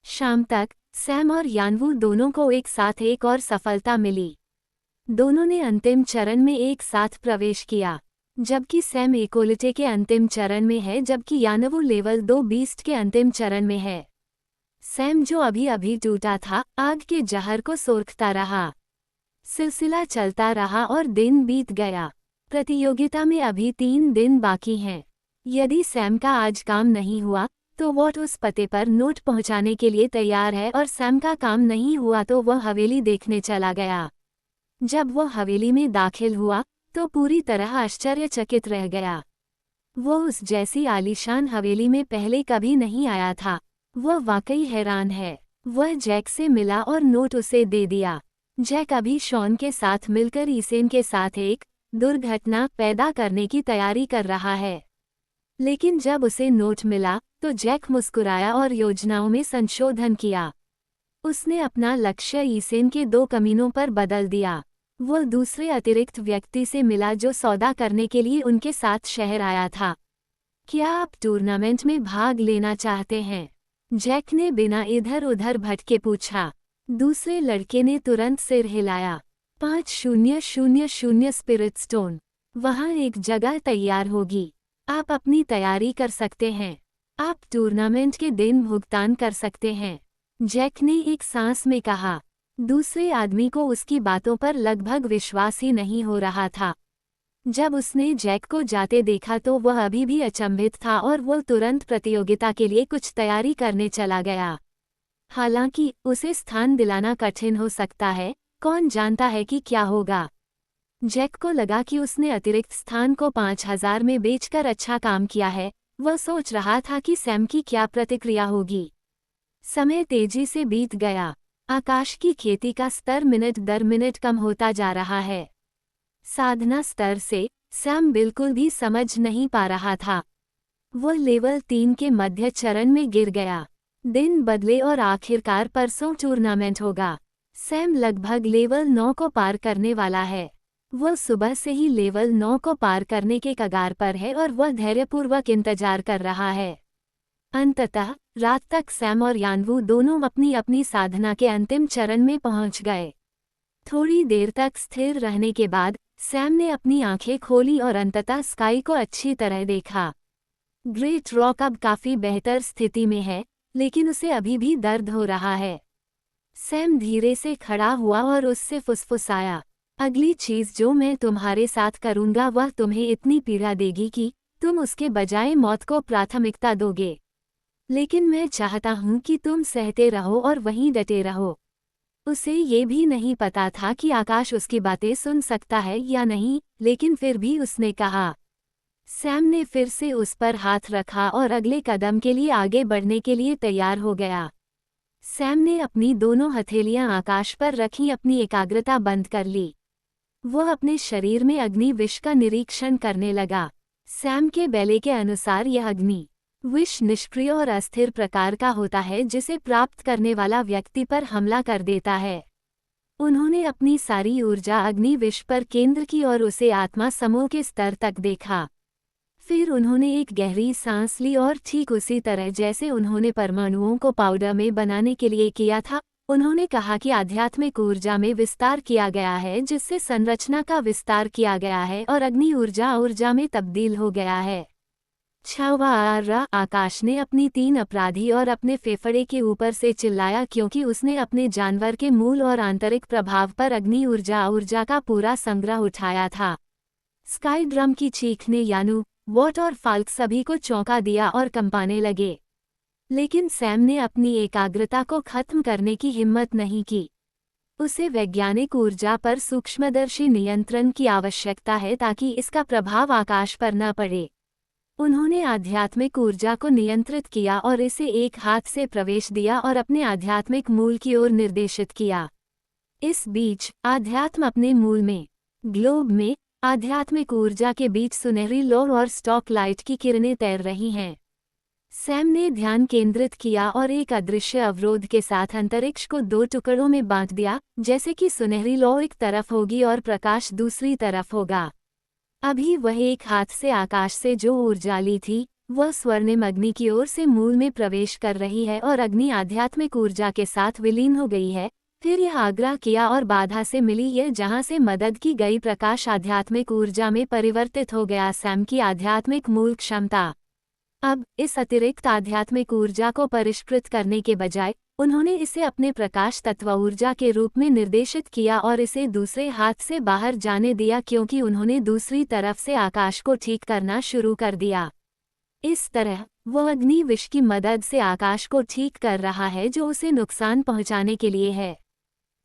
शाम तक सैम और यानवू दोनों को एक साथ एक और सफलता मिली। दोनों ने अंतिम चरण में एक साथ प्रवेश किया। जबकि सैम इक्वलिटी के अंतिम चरण में है, जबकि यानवू लेवल 2 बीस्ट के अंतिम चरण में है। सैम जो अभी अभी टूटा था, आग के जहर को सोखता रहा। सिलसिला चलता रहा और दिन बीत गया। प्रतियोगिता में अभी 3 दिन बाकी हैं। यदि सैम का आज काम नहीं हुआ तो वॉट उस पते पर नोट पहुंचाने के लिए तैयार है, और सैम का काम नहीं हुआ तो वह हवेली देखने चला गया। जब वह हवेली में दाखिल हुआ तो पूरी तरह आश्चर्यचकित रह गया। वह उस जैसी आलीशान हवेली में पहले कभी नहीं आया था। वह वाकई हैरान है। वह जैक से मिला और नोट उसे दे दिया। जैक अभी शॉन के साथ मिलकर ईसेन के साथ एक दुर्घटना पैदा करने की तैयारी कर रहा है। लेकिन जब उसे नोट मिला तो जैक मुस्कुराया और योजनाओं में संशोधन किया। उसने अपना लक्ष्य ईसेन के 2 कमीनों पर बदल दिया। वह दूसरे अतिरिक्त व्यक्ति से मिला जो सौदा करने के लिए उनके साथ शहर आया था। क्या आप टूर्नामेंट में भाग लेना चाहते हैं? जैक ने बिना इधर उधर भटके पूछा। दूसरे लड़के ने तुरंत सिर हिलाया। 5000 स्पिरिट स्टोन। वहाँ एक जगह तैयार होगी। आप अपनी तैयारी कर सकते हैं। आप टूर्नामेंट के दिन भुगतान कर सकते हैं, जैक ने एक सांस में कहा। दूसरे आदमी को उसकी बातों पर लगभग विश्वास ही नहीं हो रहा था। जब उसने जैक को जाते देखा तो वह अभी भी अचंभित था और वह तुरंत प्रतियोगिता के लिए कुछ तैयारी करने चला गया। हालांकि उसे स्थान दिलाना कठिन हो सकता है, कौन जानता है कि क्या होगा। जैक को लगा कि उसने अतिरिक्त स्थान को 5000 में बेचकर अच्छा काम किया है। वह सोच रहा था कि सैम की क्या प्रतिक्रिया होगी। समय तेजी से बीत गया। आकाश की खेती का स्तर मिनट दर मिनट कम होता जा रहा है। साधना स्तर से सैम बिल्कुल भी समझ नहीं पा रहा था। वह लेवल 3 के मध्य चरण में गिर गया। दिन बदले और आखिरकार परसों टूर्नामेंट होगा। सैम लगभग लेवल 9 को पार करने वाला है। वह सुबह से ही लेवल 9 को पार करने के कगार पर है और वह धैर्यपूर्वक इंतजार कर रहा है। अंततः रात तक सैम और यानवू दोनों अपनी अपनी साधना के अंतिम चरण में पहुंच गए। थोड़ी देर तक स्थिर रहने के बाद सैम ने अपनी आंखें खोली और अंततः स्काई को अच्छी तरह देखा। ग्रेट रॉक अब काफी बेहतर स्थिति में है, लेकिन उसे अभी भी दर्द हो रहा है। सैम धीरे से खड़ा हुआ और उससे फुसफुसाया, अगली चीज जो मैं तुम्हारे साथ करूंगा वह तुम्हें इतनी पीड़ा देगी कि तुम उसके बजाय मौत को प्राथमिकता दोगे। लेकिन मैं चाहता हूं कि तुम सहते रहो और वहीं डटे रहो। उसे ये भी नहीं पता था कि आकाश उसकी बातें सुन सकता है या नहीं, लेकिन फिर भी उसने कहा। सैम ने फिर से उस पर हाथ रखा और अगले कदम के लिए आगे बढ़ने के लिए तैयार हो गया। सैम ने अपनी दोनों हथेलियां आकाश पर रखी, अपनी एकाग्रता बंद कर ली। वह अपने शरीर में अग्नि विष का निरीक्षण करने लगा। सैम के बैले के अनुसार यह अग्नि विष निष्क्रिय और अस्थिर प्रकार का होता है जिसे प्राप्त करने वाला व्यक्ति पर हमला कर देता है। उन्होंने अपनी सारी ऊर्जा अग्नि विष पर केंद्र की और उसे आत्मा समूह के स्तर तक देखा। फिर उन्होंने एक गहरी सांस ली और ठीक उसी तरह जैसे उन्होंने परमाणुओं को पाउडर में बनाने के लिए किया था, उन्होंने कहा कि आध्यात्मिक ऊर्जा में विस्तार किया गया है जिससे संरचना का विस्तार किया गया है और अग्नि ऊर्जा ऊर्जा में तब्दील हो गया है। छावा आकाश ने अपनी 3 अपराधी और अपने फेफड़े के ऊपर से चिल्लाया क्योंकि उसने अपने जानवर के मूल और आंतरिक प्रभाव पर अग्नि ऊर्जा ऊर्जा का पूरा संग्रह उठाया था। स्काई ड्रम की चीख ने यानू, वॉट और फाल्क सभी को चौंका दिया और कंपाने लगे। लेकिन सैम ने अपनी एकाग्रता को खत्म करने की हिम्मत नहीं की। उसे वैज्ञानिक ऊर्जा पर सूक्ष्मदर्शी नियंत्रण की आवश्यकता है ताकि इसका प्रभाव आकाश पर न पड़े। उन्होंने आध्यात्मिक ऊर्जा को नियंत्रित किया और इसे एक हाथ से प्रवेश दिया और अपने आध्यात्मिक मूल की ओर निर्देशित किया। इस बीच आध्यात्म अपने मूल में, ग्लोब में, आध्यात्मिक ऊर्जा के बीच सुनहरी लो और स्टॉक लाइट की किरणें तैर रही हैं। सैम ने ध्यान केंद्रित किया और एक अदृश्य अवरोध के साथ अंतरिक्ष को 2 टुकड़ों में बांट दिया, जैसे कि सुनहरी लो एक तरफ होगी और प्रकाश दूसरी तरफ होगा। अभी वह एक हाथ से आकाश से जो ऊर्जा ली थी, वह स्वर्णिम अग्नि की ओर से मूल में प्रवेश कर रही है और अग्नि आध्यात्मिक ऊर्जा के साथ विलीन हो गई है। फिर यह आग्रह किया और बाधा से मिली यह जहां से मदद की गई प्रकाश आध्यात्मिक ऊर्जा में परिवर्तित हो गया। सैम की आध्यात्मिक मूल क्षमता। अब इस अतिरिक्त आध्यात्मिक ऊर्जा को परिष्कृत करने के बजाय उन्होंने इसे अपने प्रकाश तत्व ऊर्जा के रूप में निर्देशित किया और इसे दूसरे हाथ से बाहर जाने दिया क्योंकि उन्होंने दूसरी तरफ से आकाश को ठीक करना शुरू कर दिया। इस तरह वह अग्नि विष की मदद से आकाश को ठीक कर रहा है जो उसे नुकसान पहुंचाने के लिए है।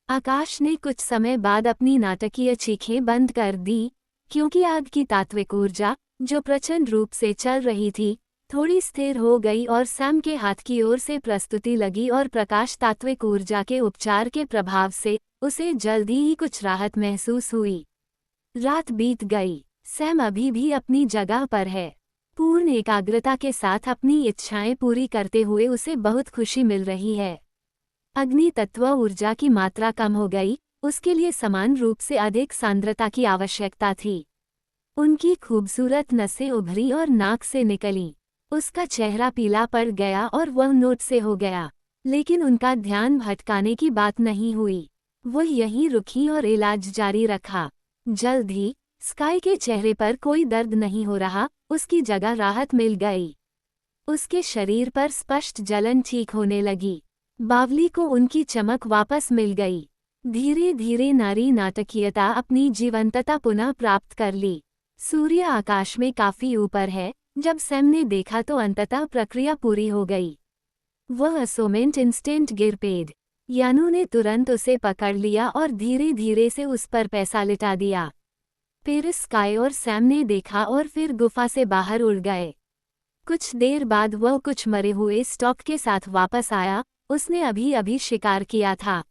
आकाश ने कुछ समय बाद अपनी नाटकीय चीखें बंद कर दी क्योंकि आग की तात्विक ऊर्जा, जो प्रचंड रूप से चल रही थी, थोड़ी स्थिर हो गई और सैम के हाथ की ओर से प्रस्तुति लगी और प्रकाश तात्विक ऊर्जा के उपचार के प्रभाव से उसे जल्दी ही कुछ राहत महसूस हुई। रात बीत गई। सैम अभी भी अपनी जगह पर है। पूर्ण एकाग्रता के साथ अपनी इच्छाएं पूरी करते हुए उसे बहुत खुशी मिल रही है। अग्नि तत्व ऊर्जा की मात्रा कम हो गई, उसके लिए समान रूप से अधिक सांद्रता की आवश्यकता थी। उनकी खूबसूरत नसें उभरी और नाक से निकलीं। उसका चेहरा पीला पड़ गया और वह नोट से हो गया, लेकिन उनका ध्यान भटकाने की बात नहीं हुई। वह यहीं रुकी और इलाज जारी रखा। जल्द ही स्काई के चेहरे पर कोई दर्द नहीं हो रहा, उसकी जगह राहत मिल गई। उसके शरीर पर स्पष्ट जलन ठीक होने लगी। बावली को उनकी चमक वापस मिल गई। धीरे धीरे नारी नाटकीयता अपनी जीवंतता पुनः प्राप्त कर ली। सूर्य आकाश में काफी ऊपर है। जब सैम ने देखा तो अंततः प्रक्रिया पूरी हो गई। वह असोमेंट इंस्टेंट गिर पेड। यानू ने तुरंत उसे पकड़ लिया और धीरे धीरे से उस पर पैसा लिटा दिया। फिर स्काई और सैम ने देखा और फिर गुफा से बाहर उड़ गए। कुछ देर बाद वह कुछ मरे हुए स्टॉक के साथ वापस आया। उसने अभी अभी शिकार किया था।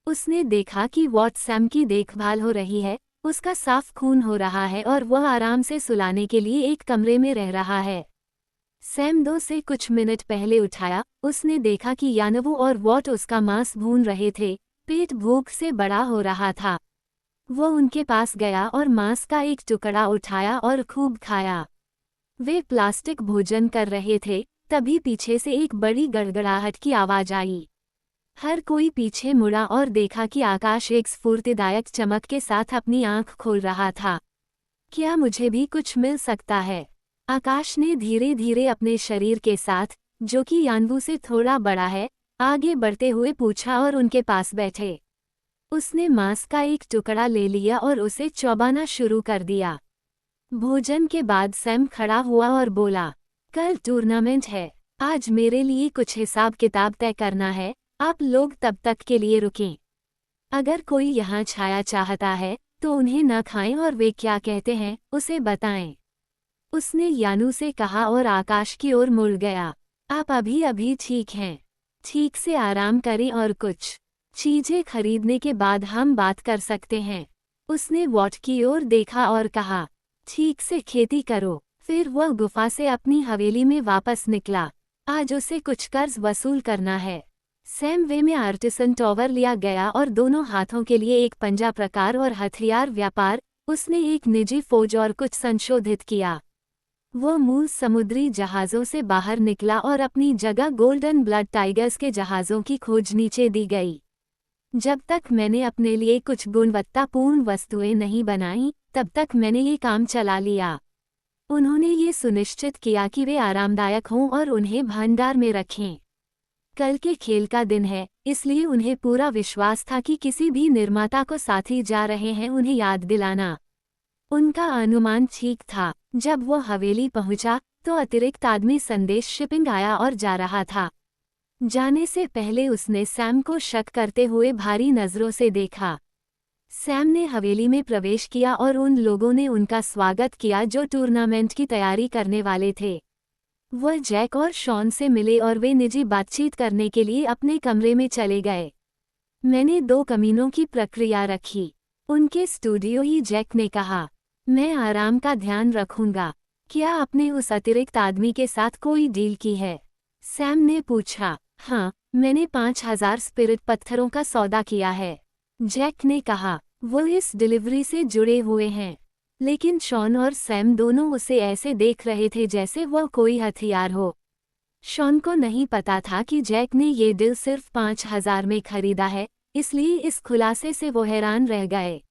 उसने देखा कि वॉट सैम की देखभाल हो रही है, उसका साफ खून हो रहा है और वह आराम से सुलाने के लिए एक कमरे में रह रहा है। सैम 2 से कुछ मिनट पहले उठाया। उसने देखा कि यानवू और वॉट उसका मांस भून रहे थे। पेट भूख से बड़ा हो रहा था। वह उनके पास गया और मांस का एक टुकड़ा उठाया और खूब खाया। वे प्लास्टिक भोजन कर रहे थे, तभी पीछे से एक बड़ी गड़गड़ाहट की आवाज आई। हर कोई पीछे मुड़ा और देखा कि आकाश एक स्फूर्तिदायक चमक के साथ अपनी आंख खोल रहा था। क्या मुझे भी कुछ मिल सकता है? आकाश ने धीरे धीरे अपने शरीर के साथ, जो कि यानवू से थोड़ा बड़ा है, आगे बढ़ते हुए पूछा और उनके पास बैठे। उसने मांस का एक टुकड़ा ले लिया और उसे चबाना शुरू कर दिया। भोजन के बाद सैम खड़ा हुआ और बोला, कल टूर्नामेंट है। आज मेरे लिए कुछ हिसाब किताब तय करना है। आप लोग तब तक के लिए रुकें। अगर कोई यहाँ छाया चाहता है तो उन्हें न खाएं और वे क्या कहते हैं उसे बताएं। उसने यानू से कहा और आकाश की ओर मुड़ गया। आप अभी अभी ठीक हैं। ठीक से आराम करें और कुछ चीजें खरीदने के बाद हम बात कर सकते हैं। उसने वॉट की ओर देखा और कहा, ठीक से खेती करो। फिर वह गुफा से अपनी हवेली में वापस निकला। आज उसे कुछ कर्ज वसूल करना है। सैम वे में आर्टिसन टॉवर लिया गया और दोनों हाथों के लिए एक पंजा प्रकार और हथियार व्यापार। उसने एक निजी फौज और कुछ संशोधित किया। वो मूल समुद्री जहाज़ों से बाहर निकला और अपनी जगह गोल्डन ब्लड टाइगर्स के जहाज़ों की खोज नीचे दी गई। जब तक मैंने अपने लिए कुछ गुणवत्तापूर्ण वस्तुएं नहीं बनाईं, तब तक मैंने ये काम चला लिया। उन्होंने ये सुनिश्चित किया कि वे आरामदायक हों और उन्हें भंडार में रखें। कल के खेल का दिन है, इसलिए उन्हें पूरा विश्वास था कि किसी भी निर्माता को साथी जा रहे हैं उन्हें याद दिलाना। उनका अनुमान ठीक था। जब वो हवेली पहुंचा, तो अतिरिक्त आदमी संदेश शिपिंग आया और जा रहा था। जाने से पहले उसने सैम को शक करते हुए भारी नज़रों से देखा। सैम ने हवेली में प्रवेश किया और उन लोगों ने उनका स्वागत किया जो टूर्नामेंट की तैयारी करने वाले थे। वह जैक और शॉन से मिले और वे निजी बातचीत करने के लिए अपने कमरे में चले गए। मैंने 2 कमीनों की प्रक्रिया रखी, उनके स्टूडियो ही जैक ने कहा। मैं आराम का ध्यान रखूंगा। क्या आपने उस अतिरिक्त आदमी के साथ कोई डील की है? सैम ने पूछा। हाँ, मैंने 5000 स्पिरिट पत्थरों का सौदा किया है, जैक ने कहा। वो इस डिलीवरी से जुड़े हुए हैं। लेकिन शॉन और सैम दोनों उसे ऐसे देख रहे थे जैसे वह कोई हथियार हो। शॉन को नहीं पता था कि जैक ने ये डील सिर्फ 5000 में खरीदा है, इसलिए इस खुलासे से वो हैरान रह गए।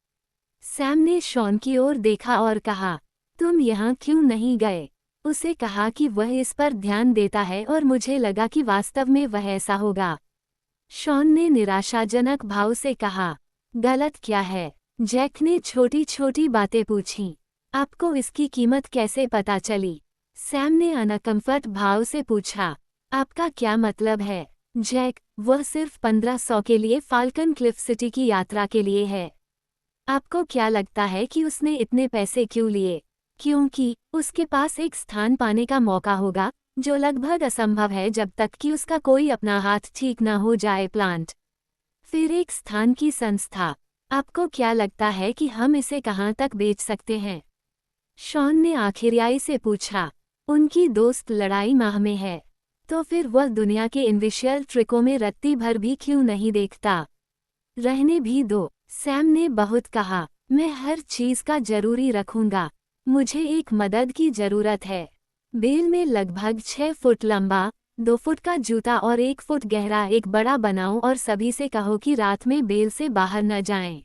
सैम ने शॉन की ओर देखा और कहा, तुम यहाँ क्यों नहीं गए? उसे कहा कि वह इस पर ध्यान देता है और मुझे लगा कि वास्तव में वह ऐसा होगा। शॉन ने निराशाजनक भाव से कहा, गलत क्या है? जैक ने छोटी छोटी बातें पूछीं। आपको इसकी कीमत कैसे पता चली? सैम ने अनकंफर्ट भाव से पूछा। आपका क्या मतलब है, जैक? वह सिर्फ 1500 के लिए फाल्कन क्लिफ सिटी की यात्रा के लिए है। आपको क्या लगता है कि उसने इतने पैसे क्यों लिए? क्योंकि उसके पास एक स्थान पाने का मौका होगा, जो लगभग असंभव है जब तक कि उसका कोई अपना हाथ ठीक न हो जाए। प्लांट, फिर एक स्थान की संस्था। आपको क्या लगता है कि हम इसे कहाँ तक बेच सकते हैं? शॉन ने आखिरयाई से पूछा। उनकी दोस्त लड़ाई माह में है, तो फिर वह दुनिया के इन विशाल ट्रिकों में रत्ती भर भी क्यों नहीं देखता? रहने भी दो, सैम ने बहुत कहा। मैं हर चीज का जरूरी रखूंगा। मुझे एक मदद की जरूरत है। बेल में लगभग 6 फुट लंबा, 2 फुट का जूता और 1 फुट गहरा एक बड़ा बनाओ और सभी से कहो कि रात में बेल से बाहर न जाएं।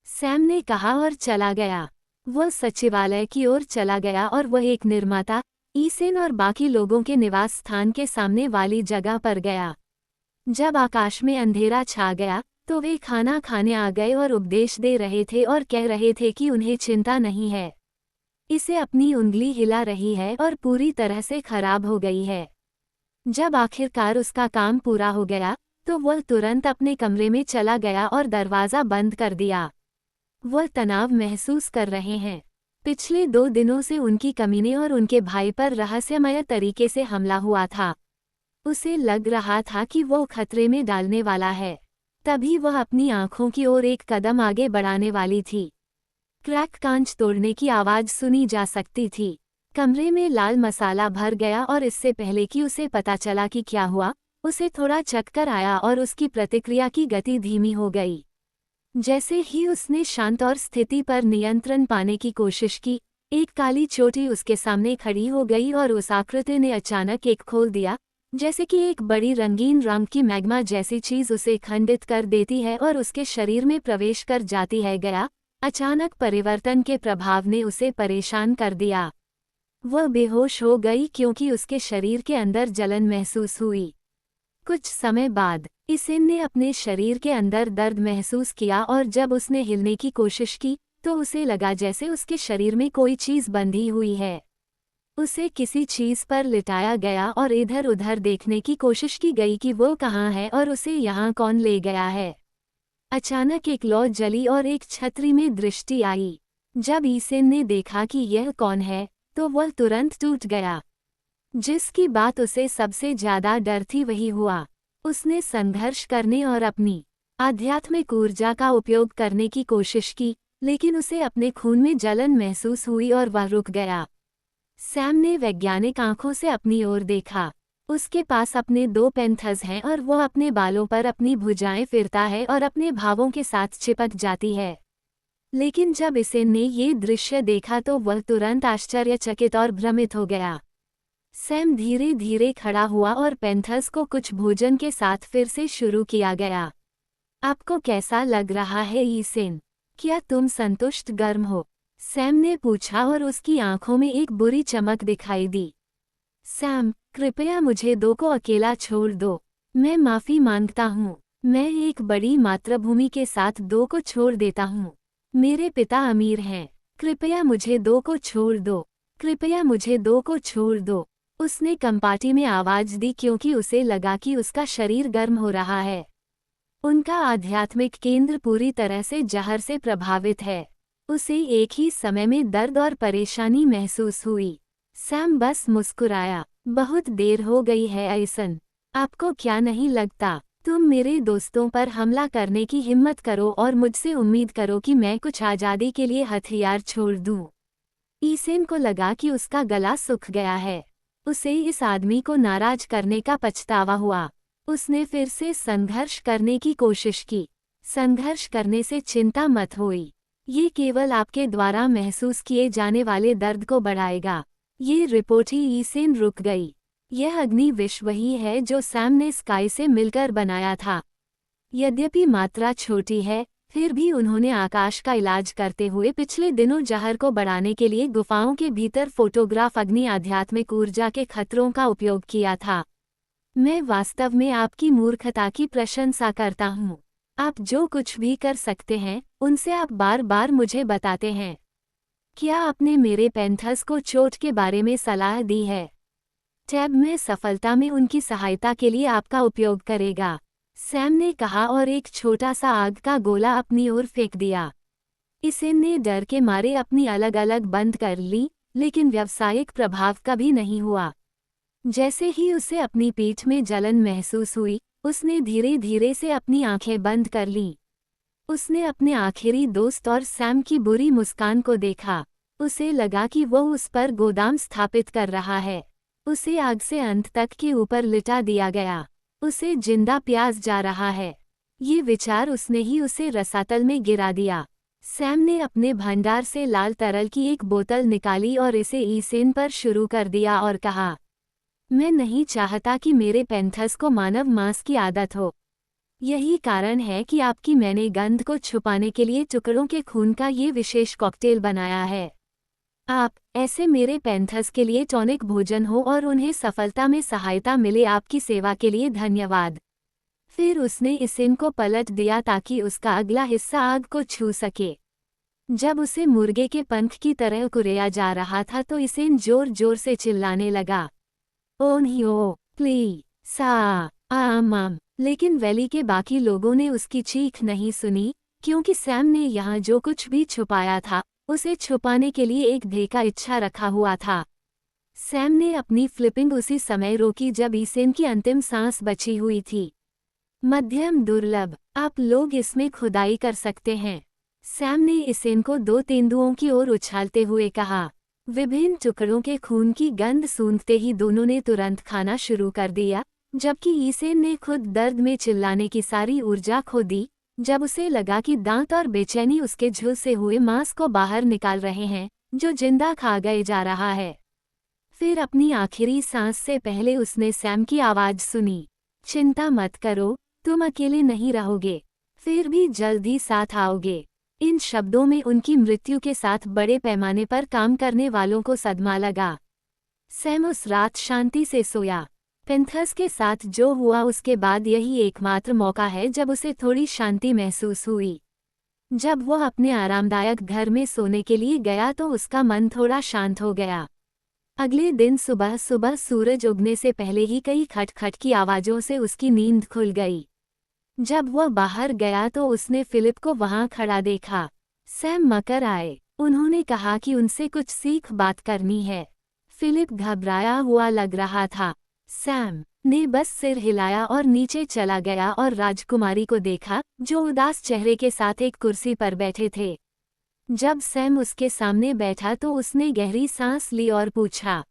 सैम ने कहा और चला गया। वह सचिवालय की ओर चला गया और वह एक निर्माता, ईसेन और बाकी लोगों के निवास स्थान के सामने वाली जगह पर गया। जब आकाश में अंधेरा छा गया, तो वे खाना खाने आ गए और उपदेश दे रहे थे और कह रहे थे कि उन्हें चिंता नहीं है। इसे अपनी उंगली हिला रही है और पूरी तरह से खराब हो गई है। जब आखिरकार उसका काम पूरा हो गया, तो वह तुरंत अपने कमरे में चला गया और दरवाज़ा बंद कर दिया। वह तनाव महसूस कर रहे हैं। पिछले 2 दिनों से उनकी कमीने और उनके भाई पर रहस्यमय तरीके से हमला हुआ था। उसे लग रहा था कि वो खतरे में डालने वाला है। तभी वह अपनी आंखों की ओर एक कदम आगे बढ़ाने वाली थी। क्रैक कांच तोड़ने की आवाज़ सुनी जा सकती थी। कमरे में लाल मसाला भर गया और इससे पहले कि उसे पता चला कि क्या हुआ, उसे थोड़ा चक्कर आया और उसकी प्रतिक्रिया की गति धीमी हो गई। जैसे ही उसने शांत और स्थिति पर नियंत्रण पाने की कोशिश की, एक काली चोटी उसके सामने खड़ी हो गई और उस आकृति ने अचानक एक खोल दिया, जैसे कि एक बड़ी रंगीन रंग की मैग्मा जैसी चीज उसे खंडित कर देती है और उसके शरीर में प्रवेश कर जाती है। गया अचानक परिवर्तन के प्रभाव ने उसे परेशान कर दिया। वह बेहोश हो गई क्योंकि उसके शरीर के अंदर जलन महसूस हुई। कुछ समय बाद ईसेन ने अपने शरीर के अंदर दर्द महसूस किया और जब उसने हिलने की कोशिश की, तो उसे लगा जैसे उसके शरीर में कोई चीज़ बंधी हुई है। उसे किसी चीज़ पर लिटाया गया और इधर उधर देखने की कोशिश की गई कि वो कहाँ है और उसे यहाँ कौन ले गया है। अचानक एक लौ जली और एक छतरी में दृष्टि आई। जब ईसेन ने देखा कि यह कौन है, तो वह तुरंत टूट गया। जिसकी बात उसे सबसे ज्यादा डर थी वही हुआ। उसने संघर्ष करने और अपनी आध्यात्मिक ऊर्जा का उपयोग करने की कोशिश की, लेकिन उसे अपने खून में जलन महसूस हुई और वह रुक गया। सैम ने वैज्ञानिक आंखों से अपनी ओर देखा। उसके पास अपने 2 पैंथर्स हैं और वो अपने बालों पर अपनी भुजाएं फिरता है और अपने भावों के साथ चिपक जाती है। लेकिन जब इसेन ने ये दृश्य देखा तो वह तुरंत आश्चर्यचकित और भ्रमित हो गया। सैम धीरे धीरे खड़ा हुआ और पैंथर्स को कुछ भोजन के साथ फिर से शुरू किया गया। आपको कैसा लग रहा है इसेन? क्या तुम संतुष्ट गर्म हो? सैम ने पूछा और उसकी आंखों में एक बुरी चमक दिखाई दी। सैम, कृपया मुझे 2 को अकेला छोड़ दो। मैं माफी मांगता हूँ। मैं एक बड़ी मातृभूमि के साथ 2 को छोड़ देता हूँ। मेरे पिता अमीर हैं। कृपया मुझे 2 को छोड़ दो। कृपया मुझे 2 को छोड़ दो। उसने कंपार्टी में आवाज दी क्योंकि उसे लगा कि उसका शरीर गर्म हो रहा है। उनका आध्यात्मिक केंद्र पूरी तरह से जहर से प्रभावित है। उसे एक ही समय में दर्द और परेशानी महसूस हुई। सैम बस मुस्कुराया। बहुत देर हो गई है ऐसन। आपको क्या नहीं लगता? तुम मेरे दोस्तों पर हमला करने की हिम्मत करो और मुझसे उम्मीद करो कि मैं कुछ आज़ादी के लिए हथियार छोड़ दूं। ईसेन को लगा कि उसका गला सूख गया है। उसे इस आदमी को नाराज करने का पछतावा हुआ। उसने फिर से संघर्ष करने की कोशिश की। संघर्ष करने से चिंता मत होई। ये केवल आपके द्वारा महसूस किए जाने वाले दर्द को बढ़ाएगा। ये रिपोर्ट ही ईसेन रुक गई। यह अग्नि विश्व ही है जो सैम ने स्काई से मिलकर बनाया था। यद्यपि मात्रा छोटी है, फिर भी उन्होंने आकाश का इलाज करते हुए पिछले दिनों जहर को बढ़ाने के लिए गुफाओं के भीतर फोटोग्राफ अग्नि आध्यात्मिक ऊर्जा के खतरों का उपयोग किया था। मैं वास्तव में आपकी मूर्खता की प्रशंसा करता हूँ। आप जो कुछ भी कर सकते हैं, उनसे आप बार बार मुझे बताते हैं। क्या आपने मेरे पैंथर्स को चोट के बारे में सलाह दी है? टैब में सफलता में उनकी सहायता के लिए आपका उपयोग करेगा, सैम ने कहा और एक छोटा सा आग का गोला अपनी ओर फेंक दिया। इसेन ने डर के मारे अपनी अलग अलग बंद कर ली, लेकिन व्यावसायिक प्रभाव कभी नहीं हुआ। जैसे ही उसे अपनी पीठ में जलन महसूस हुई, उसने धीरे धीरे से अपनी आंखें बंद कर लीं। उसने अपने आखिरी दोस्त और सैम की बुरी मुस्कान को देखा। उसे लगा कि वो उस पर गोदाम स्थापित कर रहा है। उसे आग से अंत तक के ऊपर लिटा दिया गया। उसे जिंदा प्यास जा रहा है। ये विचार उसने ही उसे रसातल में गिरा दिया। सैम ने अपने भंडार से लाल तरल की एक बोतल निकाली और इसे ईसेन पर शुरू कर दिया और कहा, मैं नहीं चाहता कि मेरे पैंथर्स को मानव मांस की आदत हो। यही कारण है कि आपकी मैंने गंध को छुपाने के लिए टुकड़ों के खून का ये विशेष कॉकटेल बनाया है। आप ऐसे मेरे पैंथर्स के लिए टॉनिक भोजन हो और उन्हें सफलता में सहायता मिले। आपकी सेवा के लिए धन्यवाद। फिर उसने इसेन को पलट दिया ताकि उसका अगला हिस्सा आग को छू सके। जब उसे मुर्गे के पंख की तरह कुरेया जा रहा था तो इसेन जोर जोर से चिल्लाने लगा, ओन्हियो, प्ली, सा, आमाम। लेकिन वैली के बाकी लोगों ने उसकी चीख नहीं सुनी, क्योंकि सैम ने यहाँ जो कुछ भी छुपाया था, उसे छुपाने के लिए एक ध्येय का इच्छा रखा हुआ था। सैम ने अपनी फ्लिपिंग उसी समय रोकी जब ईसेन की अंतिम सांस बची हुई थी। मध्यम दुर्लभ, आप लोग इसमें खुदाई कर सकते हैं, सैम ने ईसेन को 2 तेंदुओं की ओर उछालते हुए कहा। विभिन्न टुकड़ों के खून की गंध सूंघते ही दोनों ने तुरंत खाना शुरू कर दिया, जबकि ईसेन ने खुद दर्द में चिल्लाने की सारी ऊर्जा खो दी, जब उसे लगा कि दांत और बेचैनी उसके झुलसे हुए मांस को बाहर निकाल रहे हैं, जो जिंदा खा गए जा रहा है। फिर अपनी आखिरी सांस से पहले उसने सैम की आवाज सुनी, चिंता मत करो, तुम अकेले नहीं रहोगे, फिर भी जल्द ही साथ आओगे। इन शब्दों में उनकी मृत्यु के साथ बड़े पैमाने पर काम करने वालों को सदमा लगा। सैम उस रात शांति से सोया। पैंथर्स के साथ जो हुआ उसके बाद यही एकमात्र मौका है जब उसे थोड़ी शांति महसूस हुई। जब वह अपने आरामदायक घर में सोने के लिए गया तो उसका मन थोड़ा शांत हो गया। अगले दिन सुबह सुबह सूरज उगने से पहले ही कई खटखट की आवाज़ों से उसकी नींद खुल गई। जब वह बाहर गया तो उसने फिलिप को वहां खड़ा देखा। सैम मकर आए। उन्होंने कहा कि उनसे कुछ सीख बात करनी है। फिलिप घबराया हुआ लग रहा था। सैम ने बस सिर हिलाया और नीचे चला गया और राजकुमारी को देखा, जो उदास चेहरे के साथ एक कुर्सी पर बैठे थे। जब सैम उसके सामने बैठा तो उसने गहरी सांस ली और पूछा,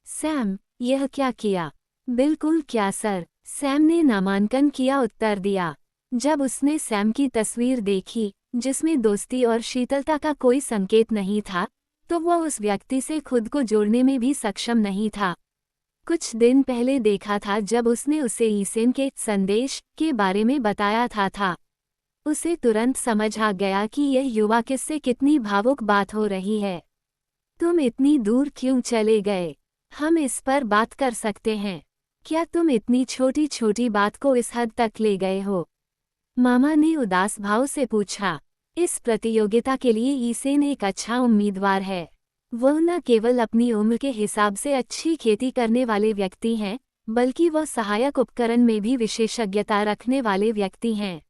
सैम, यह क्या किया? बिल्कुल क्या सर, सैम ने नामांकन किया उत्तर दिया। जब उसने सैम की तस्वीर देखी, जिसमें दोस्ती और शीतलता का कोई संकेत नहीं था, तो वह उस व्यक्ति से खुद को जोड़ने में भी सक्षम नहीं था। कुछ दिन पहले देखा था जब उसने उसे ईसेन के संदेश के बारे में बताया था। उसे तुरंत समझ आ गया कि यह युवा किससे कितनी भावुक बात हो रही है। तुम इतनी दूर क्यों चले गए? हम इस पर बात कर सकते हैं। क्या तुम इतनी छोटी छोटी बात को इस हद तक ले गए हो? मामा ने उदास भाव से पूछा। इस प्रतियोगिता के लिए ईसेन एक अच्छा उम्मीदवार है। वह न केवल अपनी उम्र के हिसाब से अच्छी खेती करने वाले व्यक्ति हैं, बल्कि वह सहायक उपकरण में भी विशेषज्ञता रखने वाले व्यक्ति हैं।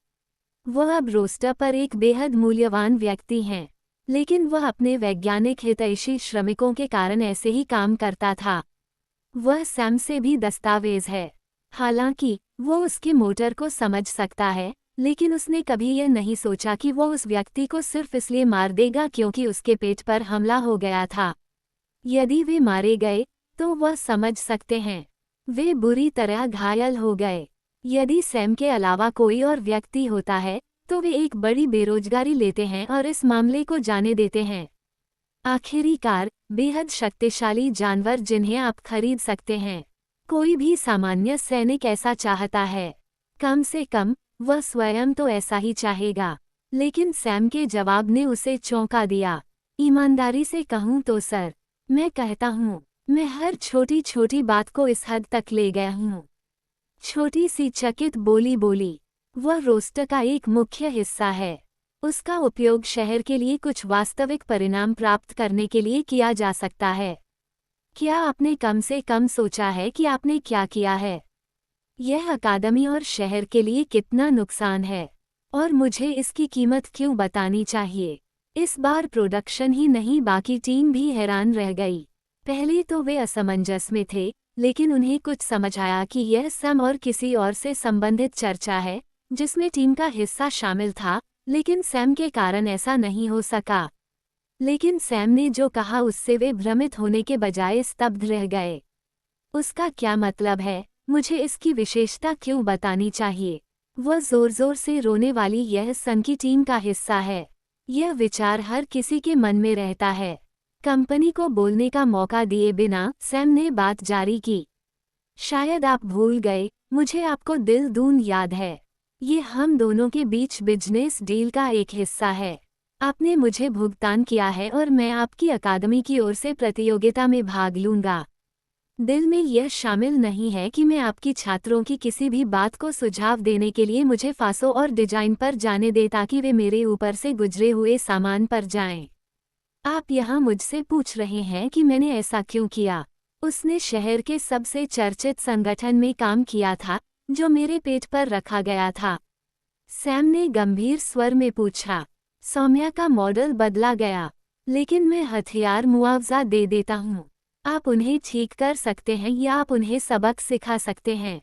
वह अब रोस्टर पर एक बेहद मूल्यवान व्यक्ति हैं, लेकिन वह अपने वैज्ञानिक हितैषी श्रमिकों के कारण ऐसे ही काम करता था। वह सैम से भी दस्तावेज है। हालांकि वो उसके मोटर को समझ सकता है, लेकिन उसने कभी यह नहीं सोचा कि वो उस व्यक्ति को सिर्फ इसलिए मार देगा क्योंकि उसके पेट पर हमला हो गया था। यदि वे मारे गए, तो वह समझ सकते हैं। वे बुरी तरह घायल हो गए। यदि सैम के अलावा कोई और व्यक्ति होता है, तो वे एक बड़ी बेरोजगारी लेते हैं और इस मामले को जाने देते हैं। आखिरकार, बेहद शक्तिशाली जानवर जिन्हें आप खरीद सकते हैं। कोई भी सामान्य सैनिक ऐसा चाहता है। कम से कम, वह स्वयं तो ऐसा ही चाहेगा। लेकिन सैम के जवाब ने उसे चौंका दिया। ईमानदारी से कहूँ तो सर, मैं कहता हूँ, मैं हर छोटी छोटी बात को इस हद तक ले गया हूँ। छोटी सी चकित बोली बोली। वह रोस्टर का एक मुख्य हिस्सा है। उसका उपयोग शहर के लिए कुछ वास्तविक परिणाम प्राप्त करने के लिए किया जा सकता है। क्या आपने कम से कम सोचा है कि आपने क्या किया है? यह अकादमी और शहर के लिए कितना नुकसान है, और मुझे इसकी कीमत क्यों बतानी चाहिए? इस बार प्रोडक्शन ही नहीं बाकी टीम भी हैरान रह गई। पहले तो वे असमंजस में थे, लेकिन उन्हें कुछ समझ आया कि यह सैम और किसी और से संबंधित चर्चा है, जिसमें टीम का हिस्सा शामिल था, लेकिन सैम के कारण ऐसा नहीं हो सका। लेकिन सैम ने जो कहा उससे वे भ्रमित होने के बजाय स्तब्ध रह गए। उसका क्या मतलब है? मुझे इसकी विशेषता क्यों बतानी चाहिए? वह जोर जोर से रोने वाली यह सन की टीम का हिस्सा है। यह विचार हर किसी के मन में रहता है। कंपनी को बोलने का मौका दिए बिना सैम ने बात जारी की। शायद आप भूल गए, मुझे आपको दिल दून याद है। ये हम दोनों के बीच बिजनेस डील का एक हिस्सा है। आपने मुझे भुगतान किया है और मैं आपकी अकादमी की ओर से प्रतियोगिता में भाग लूंगा। दिल में यह शामिल नहीं है कि मैं आपकी छात्रों की किसी भी बात को सुझाव देने के लिए मुझे फासों और डिजाइन पर जाने दे ताकि वे मेरे ऊपर से गुजरे हुए सामान पर जाएं। आप यहाँ मुझसे पूछ रहे हैं कि मैंने ऐसा क्यों किया? उसने शहर के सबसे चर्चित संगठन में काम किया था, जो मेरे पेट पर रखा गया था। सैम ने गंभीर स्वर में पूछा। सौम्या का मॉडल बदला गया, लेकिन मैं हथियार मुआवजा दे देता हूँ। आप उन्हें ठीक कर सकते हैं या आप उन्हें सबक सिखा सकते हैं।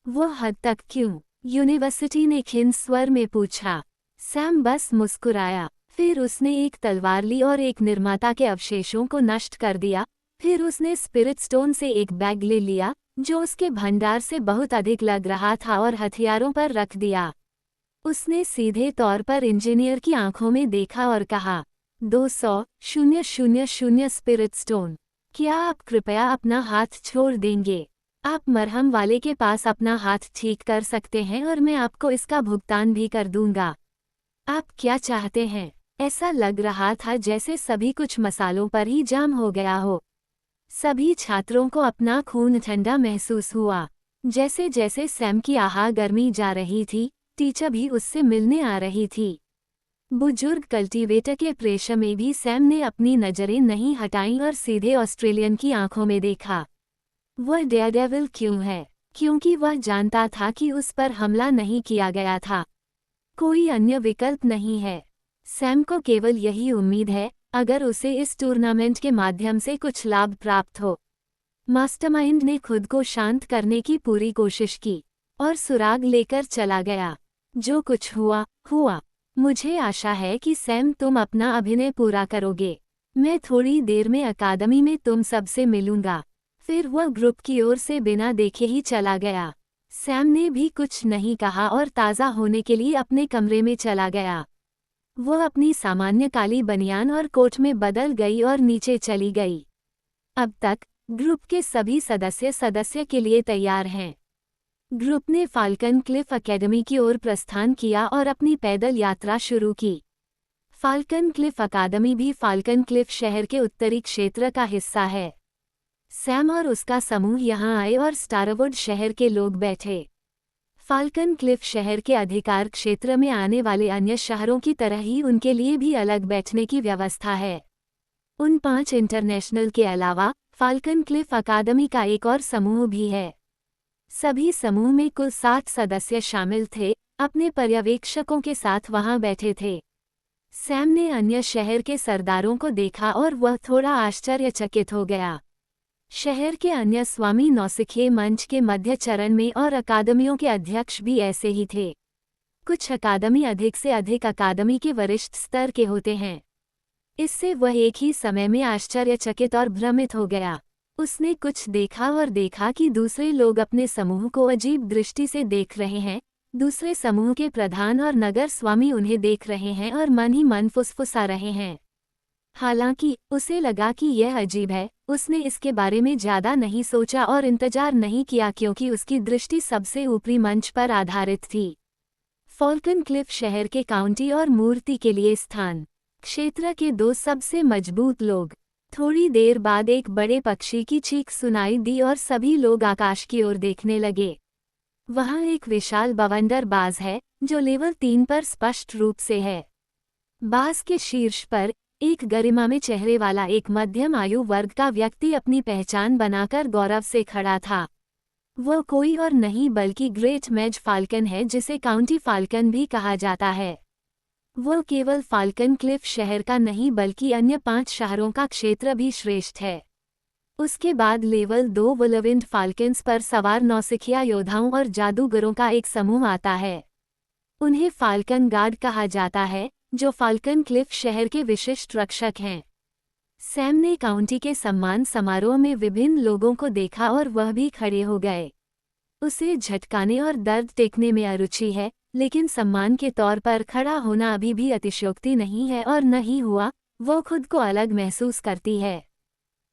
वो हद तक क्यों? यूनिवर्सिटी ने खिन्न स्वर में पूछा। सैम बस मुस्कुराया। फिर उसने एक तलवार ली और एक निर्माता के अवशेषों को नष्ट कर दिया। फिर उसने स्पिरिट स्टोन से एक बैग ले लिया, जो उसके भंडार से बहुत अधिक लग रहा था, और हथियारों पर रख दिया। उसने सीधे तौर पर इंजीनियर की आंखों में देखा और कहा, 200,000 स्पिरिट स्टोन। क्या आप कृपया अपना हाथ छोड़ देंगे? आप मरहम वाले के पास अपना हाथ ठीक कर सकते हैं और मैं आपको इसका भुगतान भी कर दूंगा। आप क्या चाहते हैं? ऐसा लग रहा था जैसे सभी कुछ मसालों पर ही जाम हो गया हो। सभी छात्रों को अपना खून ठंडा महसूस हुआ। जैसे जैसे सैम की आह गर्मी जा रही थी, टीचर भी उससे मिलने आ रही थी। बुजुर्ग कल्टीवेटर के प्रेशर में भी सैम ने अपनी नजरें नहीं हटाईं और सीधे ऑस्ट्रेलियन की आंखों में देखा। वह डेयरडेविल क्यों है? क्योंकि वह जानता था कि उस पर हमला नहीं किया गया था। कोई अन्य विकल्प नहीं है। सैम को केवल यही उम्मीद है, अगर उसे इस टूर्नामेंट के माध्यम से कुछ लाभ प्राप्त हो। मास्टरमाइंड ने खुद को शांत करने की पूरी कोशिश की और सुराग लेकर चला गया। जो कुछ हुआ, हुआ। मुझे आशा है कि सैम तुम अपना अभिनय पूरा करोगे। मैं थोड़ी देर में अकादमी में तुम सबसे मिलूंगा। फिर वह ग्रुप की ओर से बिना देखे ही चला गया। सैम ने भी कुछ नहीं कहा और ताज़ा होने के लिए अपने कमरे में चला गया। वह अपनी सामान्य काली बनियान और कोट में बदल गई और नीचे चली गई। अब तक ग्रुप के सभी सदस्य के लिए तैयार हैं। ग्रुप ने फाल्कन क्लिफ एकेडमी की ओर प्रस्थान किया और अपनी पैदल यात्रा शुरू की। फाल्कन क्लिफ अकादमी भी फाल्कन क्लिफ शहर के उत्तरी क्षेत्र का हिस्सा है। सैम और उसका समूह यहाँ आए और स्टारवुड शहर के लोग बैठे। फाल्कन क्लिफ शहर के अधिकार क्षेत्र में आने वाले अन्य शहरों की तरह ही उनके लिए भी अलग बैठने की व्यवस्था है। उन 5 इंटरनेशनल के अलावा फाल्कन क्लिफ अकादमी का एक और समूह भी है। सभी समूह में कुल 60 सदस्य शामिल थे, अपने पर्यवेक्षकों के साथ वहां बैठे थे। सैम ने अन्य शहर के सरदारों को देखा और वह थोड़ा आश्चर्यचकित हो गया। शहर के अन्य स्वामी नौसिखिए मंच के मध्य चरण में और अकादमियों के अध्यक्ष भी ऐसे ही थे। कुछ अकादमी अधिक से अधिक अकादमी के वरिष्ठ स्तर के होते हैं। इससे वह एक ही समय में आश्चर्यचकित और भ्रमित हो गया। उसने कुछ देखा और देखा कि दूसरे लोग अपने समूह को अजीब दृष्टि से देख रहे हैं। दूसरे समूह के प्रधान और नगर स्वामी उन्हें देख रहे हैं और मन ही मन फुसफुसा रहे हैं। हालांकि उसे लगा कि यह अजीब है, उसने इसके बारे में ज़्यादा नहीं सोचा और इंतजार नहीं किया क्योंकि उसकी दृष्टि सबसे ऊपरी मंच पर आधारित थी। फाल्कन क्लिफ शहर के काउंटी और मूर्ति के लिए स्थान क्षेत्र के 2 सबसे मजबूत लोग। थोड़ी देर बाद एक बड़े पक्षी की चीख सुनाई दी और सभी लोग आकाश की ओर देखने लगे। वहाँ एक विशाल बवंडर बाज है जो लेवल 3 पर स्पष्ट रूप से है। बाज के शीर्ष पर एक गरिमा में चेहरे वाला एक मध्यम आयु वर्ग का व्यक्ति अपनी पहचान बनाकर गौरव से खड़ा था। वह कोई और नहीं बल्कि ग्रेट मेज फाल्कन है, जिसे काउंटी फाल्कन भी कहा जाता है। वह केवल फाल्कन क्लिफ शहर का नहीं बल्कि अन्य 5 शहरों का क्षेत्र भी श्रेष्ठ है। उसके बाद लेवल 2 वुलविंड फाल्कन्स पर सवार नौसिखिया योद्धाओं और जादूगरों का एक समूह आता है। उन्हें फाल्कन गार्ड कहा जाता है, जो फाल्कन क्लिफ शहर के विशिष्ट रक्षक हैं। सैम ने काउंटी के सम्मान समारोह में विभिन्न लोगों को देखा और वह भी खड़े हो गए। उसे झटकाने और दर्द टेकने में अरुचि है, लेकिन सम्मान के तौर पर खड़ा होना अभी भी अतिशयोक्ति नहीं है और न ही हुआ। वो खुद को अलग महसूस करती है।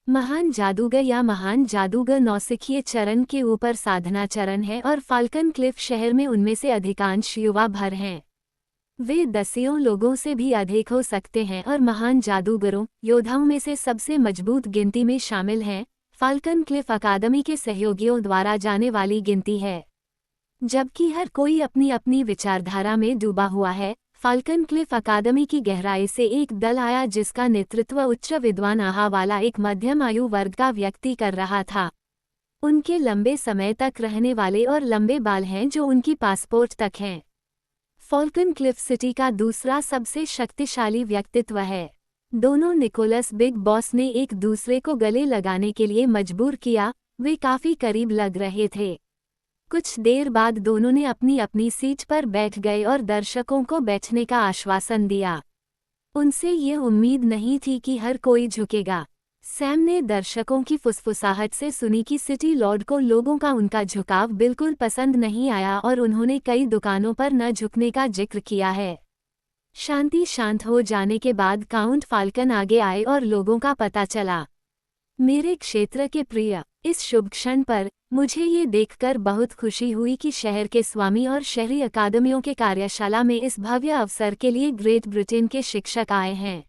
महान जादूगर या महान जादूगर नौसिखिए चरण के ऊपर साधना चरण है और फाल्कन क्लिफ शहर में उनमें से अधिकांश युवा भर हैं। वे दसियों लोगों से भी अधिक हो सकते हैं और महान जादूगरों योद्धाओं में से सबसे मजबूत गिनती में शामिल हैं। फाल्कन क्लिफ अकादमी के सहयोगियों द्वारा जाने वाली गिनती है। जबकि हर कोई अपनी अपनी विचारधारा में डूबा हुआ है, फाल्कन क्लिफ अकादमी की गहराई से एक दल आया जिसका नेतृत्व उच्च विद्वान आहा वाला एक मध्यम आयु वर्ग का व्यक्ति कर रहा था। उनके लंबे समय तक रहने वाले और लंबे बाल हैं जो उनकी पासपोर्ट तक हैं। फाल्कन क्लिफ सिटी का दूसरा सबसे शक्तिशाली व्यक्तित्व है। दोनों निकोलस बिग बॉस ने एक दूसरे को गले लगाने के लिए मजबूर किया। वे काफी करीब लग रहे थे। कुछ देर बाद दोनों ने अपनी अपनी सीट पर बैठ गए और दर्शकों को बैठने का आश्वासन दिया। उनसे ये उम्मीद नहीं थी कि हर कोई झुकेगा। सैम ने दर्शकों की फुसफुसाहट से सुनी कि सिटी लॉर्ड को लोगों का उनका झुकाव बिल्कुल पसंद नहीं आया और उन्होंने कई दुकानों पर न झुकने का जिक्र किया है। शांति शांत हो जाने के बाद काउंट फाल्कन आगे आए और लोगों का पता चला। मेरे क्षेत्र के प्रिय, इस शुभ क्षण पर मुझे ये देखकर बहुत खुशी हुई कि शहर के स्वामी और शहरी अकादमियों के कार्यशाला में इस भव्य अवसर के लिए ग्रेट ब्रिटेन के शिक्षक आए हैं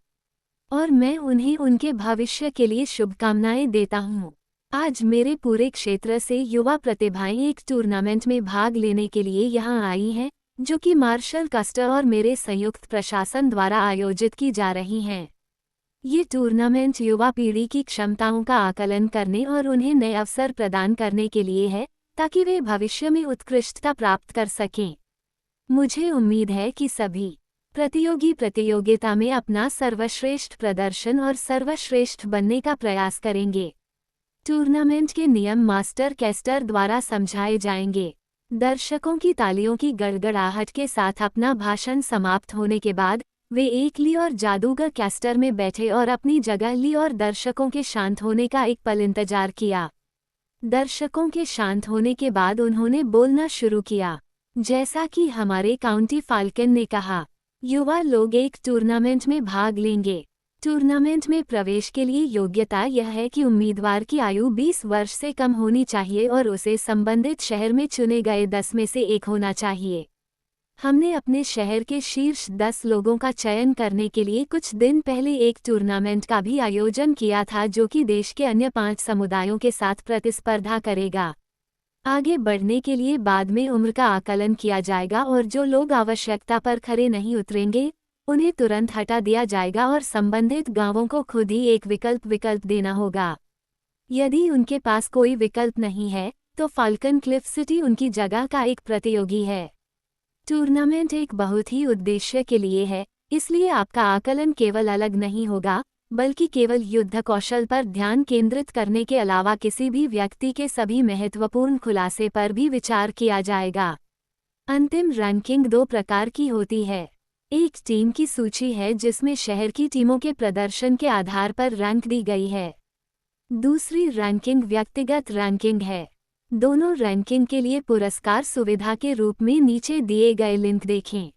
और मैं उन्हें उनके भविष्य के लिए शुभकामनाएं देता हूँ। आज मेरे पूरे क्षेत्र से युवा प्रतिभाएं एक टूर्नामेंट में भाग लेने के लिए यहाँ आई हैं, जो कि मार्शल कस्टर और मेरे संयुक्त प्रशासन द्वारा आयोजित की जा रही हैं। ये टूर्नामेंट युवा पीढ़ी की क्षमताओं का आकलन करने और उन्हें नए अवसर प्रदान करने के लिए है, ताकि वे भविष्य में उत्कृष्टता प्राप्त कर सकें। मुझे उम्मीद है कि सभी प्रतियोगी प्रतियोगिता में अपना सर्वश्रेष्ठ प्रदर्शन और सर्वश्रेष्ठ बनने का प्रयास करेंगे। टूर्नामेंट के नियम मास्टर कैस्टर द्वारा समझाए जाएंगे। दर्शकों की तालियों की गड़गड़ाहट के साथ अपना भाषण समाप्त होने के बाद वे एक ली और जादूगर कैस्टर में बैठे और अपनी जगह ली और दर्शकों के शांत होने का एक पल इंतजार किया। दर्शकों के शांत होने के बाद उन्होंने बोलना शुरू किया। जैसा कि हमारे काउंटी फाल्कन ने कहा, युवा लोग एक टूर्नामेंट में भाग लेंगे। टूर्नामेंट में प्रवेश के लिए योग्यता यह है कि उम्मीदवार की आयु 20 वर्ष से कम होनी चाहिए और उसे संबंधित शहर में चुने गए 10 में से एक होना चाहिए। हमने अपने शहर के शीर्ष 10 लोगों का चयन करने के लिए कुछ दिन पहले एक टूर्नामेंट का भी आयोजन किया था जो कि देश के अन्य 5 समुदायों के साथ प्रतिस्पर्धा करेगा। आगे बढ़ने के लिए बाद में उम्र का आकलन किया जाएगा और जो लोग आवश्यकता पर खरे नहीं उतरेंगे उन्हें तुरंत हटा दिया जाएगा और संबंधित गांवों को खुद ही एक विकल्प देना होगा। यदि उनके पास कोई विकल्प नहीं है तो फाल्कन क्लिफ सिटी उनकी जगह का एक प्रतियोगी है। टूर्नामेंट एक बहुत ही उद्देश्य के लिए है, इसलिए आपका आकलन केवल अलग नहीं होगा बल्कि केवल युद्ध कौशल पर ध्यान केंद्रित करने के अलावा किसी भी व्यक्ति के सभी महत्वपूर्ण खुलासे पर भी विचार किया जाएगा। अंतिम रैंकिंग 2 प्रकार की होती है। एक टीम की सूची है जिसमें शहर की टीमों के प्रदर्शन के आधार पर रैंक दी गई है। दूसरी रैंकिंग व्यक्तिगत रैंकिंग है। दोनों रैंकिंग के लिए पुरस्कार सुविधा के रूप में नीचे दिए गए लिंक देखें।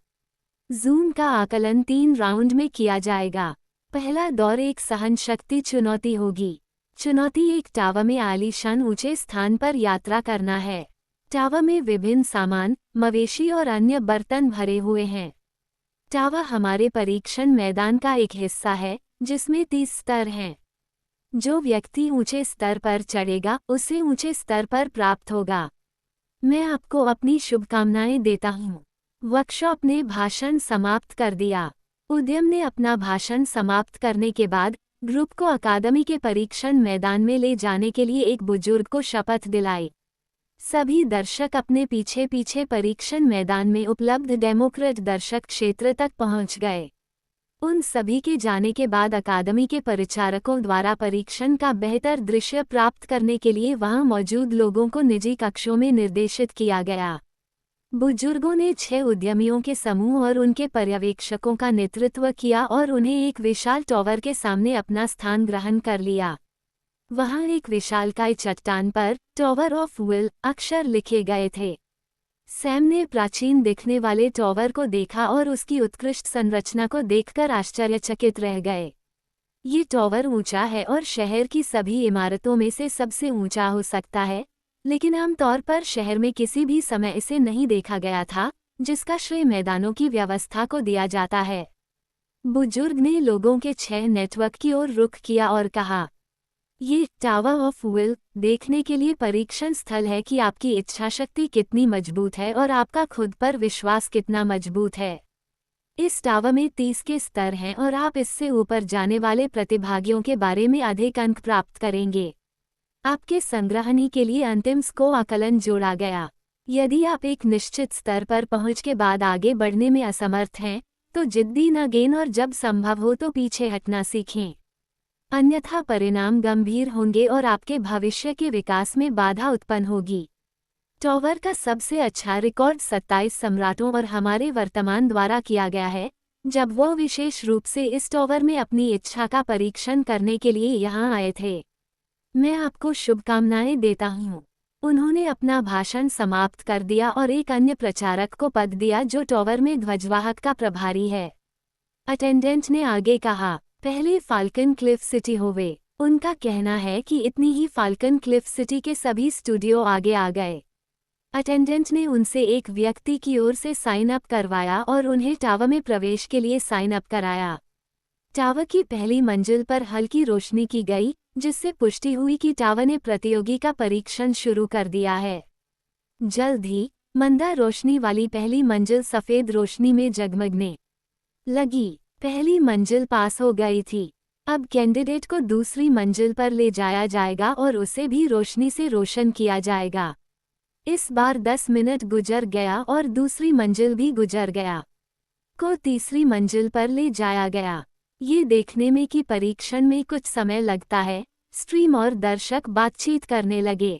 जूम का आकलन 3 राउंड में किया जाएगा। पहला दौर एक सहनशक्ति चुनौती होगी। चुनौती एक टावर में आलीशान ऊंचे स्थान पर यात्रा करना है। टावर में विभिन्न सामान, मवेशी और अन्य बर्तन भरे हुए हैं। टावर हमारे परीक्षण मैदान का एक हिस्सा है जिसमें 30 स्तर हैं। जो व्यक्ति ऊंचे स्तर पर चढ़ेगा उसे ऊंचे स्तर पर प्राप्त होगा। मैं आपको अपनी शुभकामनाएं देता हूँ। वर्कशॉप ने भाषण समाप्त कर दिया। उद्यम ने अपना भाषण समाप्त करने के बाद ग्रुप को अकादमी के परीक्षण मैदान में ले जाने के लिए एक बुजुर्ग को शपथ दिलाई। सभी दर्शक अपने पीछे पीछे परीक्षण मैदान में उपलब्ध डेमोक्रेट दर्शक क्षेत्र तक पहुंच गए। उन सभी के जाने के बाद अकादमी के परिचारकों द्वारा परीक्षण का बेहतर दृश्य प्राप्त करने के लिए वहां मौजूद लोगों को निजी कक्षों में निर्देशित किया गया। बुजुर्गों ने 6 उद्यमियों के समूह और उनके पर्यवेक्षकों का नेतृत्व किया और उन्हें एक विशाल टॉवर के सामने अपना स्थान ग्रहण कर लिया। वहां एक विशालकाय चट्टान पर टॉवर ऑफ विल अक्षर लिखे गए थे। सैम ने प्राचीन दिखने वाले टॉवर को देखा और उसकी उत्कृष्ट संरचना को देखकर आश्चर्यचकित रह गए। ये टॉवर ऊंचा है और शहर की सभी इमारतों में से सबसे ऊंचा हो सकता है, लेकिन आमतौर पर शहर में किसी भी समय इसे नहीं देखा गया था, जिसका श्रेय मैदानों की व्यवस्था को दिया जाता है। बुजुर्ग ने लोगों के 6 नेटवर्क की ओर रुख किया और कहा, ये टावर ऑफ विल देखने के लिए परीक्षण स्थल है कि आपकी इच्छाशक्ति कितनी मजबूत है और आपका खुद पर विश्वास कितना मजबूत है। इस टावर में 30 के स्तर हैं और आप इससे ऊपर जाने वाले प्रतिभागियों के बारे में अधिक अंक प्राप्त करेंगे। आपके संग्रहणी के लिए अंतिम स्कोर आकलन जोड़ा गया। यदि आप एक निश्चित स्तर पर पहुंच के बाद आगे बढ़ने में असमर्थ हैं, तो जिद्दी न गें और जब संभव हो तो पीछे हटना सीखें। अन्यथा परिणाम गंभीर होंगे और आपके भविष्य के विकास में बाधा उत्पन्न होगी। टॉवर का सबसे अच्छा रिकॉर्ड 27 सम्राटों और हमारे वर्तमान द्वारा किया गया है, जब वह विशेष रूप से इस टॉवर में अपनी इच्छा का परीक्षण करने के लिए यहाँ आए थे। मैं आपको शुभकामनाएं देता हूँ। उन्होंने अपना भाषण समाप्त कर दिया और एक अन्य प्रचारक को पद दिया जो टॉवर में ध्वजवाहक का प्रभारी है। अटेंडेंट ने आगे कहा, पहले फाल्कन क्लिफ सिटी होवे। उनका कहना है कि इतनी ही फाल्कन क्लिफ सिटी के सभी स्टूडियो आगे आ गए। अटेंडेंट ने उनसे एक व्यक्ति की ओर से साइन अप करवाया और उन्हें टावर में प्रवेश के लिए साइन अप कराया। टावर की पहली मंजिल पर हल्की रोशनी की गई, जिससे पुष्टि हुई कि टावर ने प्रतियोगी का परीक्षण शुरू कर दिया है। जल्द ही मंदा रोशनी वाली पहली मंजिल सफेद रोशनी में जगमगने लगी। पहली मंजिल पास हो गई थी। अब कैंडिडेट को दूसरी मंजिल पर ले जाया जाएगा और उसे भी रोशनी से रोशन किया जाएगा। इस बार 10 मिनट गुजर गया और दूसरी मंजिल भी गुजर गया। को तीसरी मंजिल पर ले जाया गया। ये देखने में कि परीक्षण में कुछ समय लगता है, स्ट्रीम और दर्शक बातचीत करने लगे।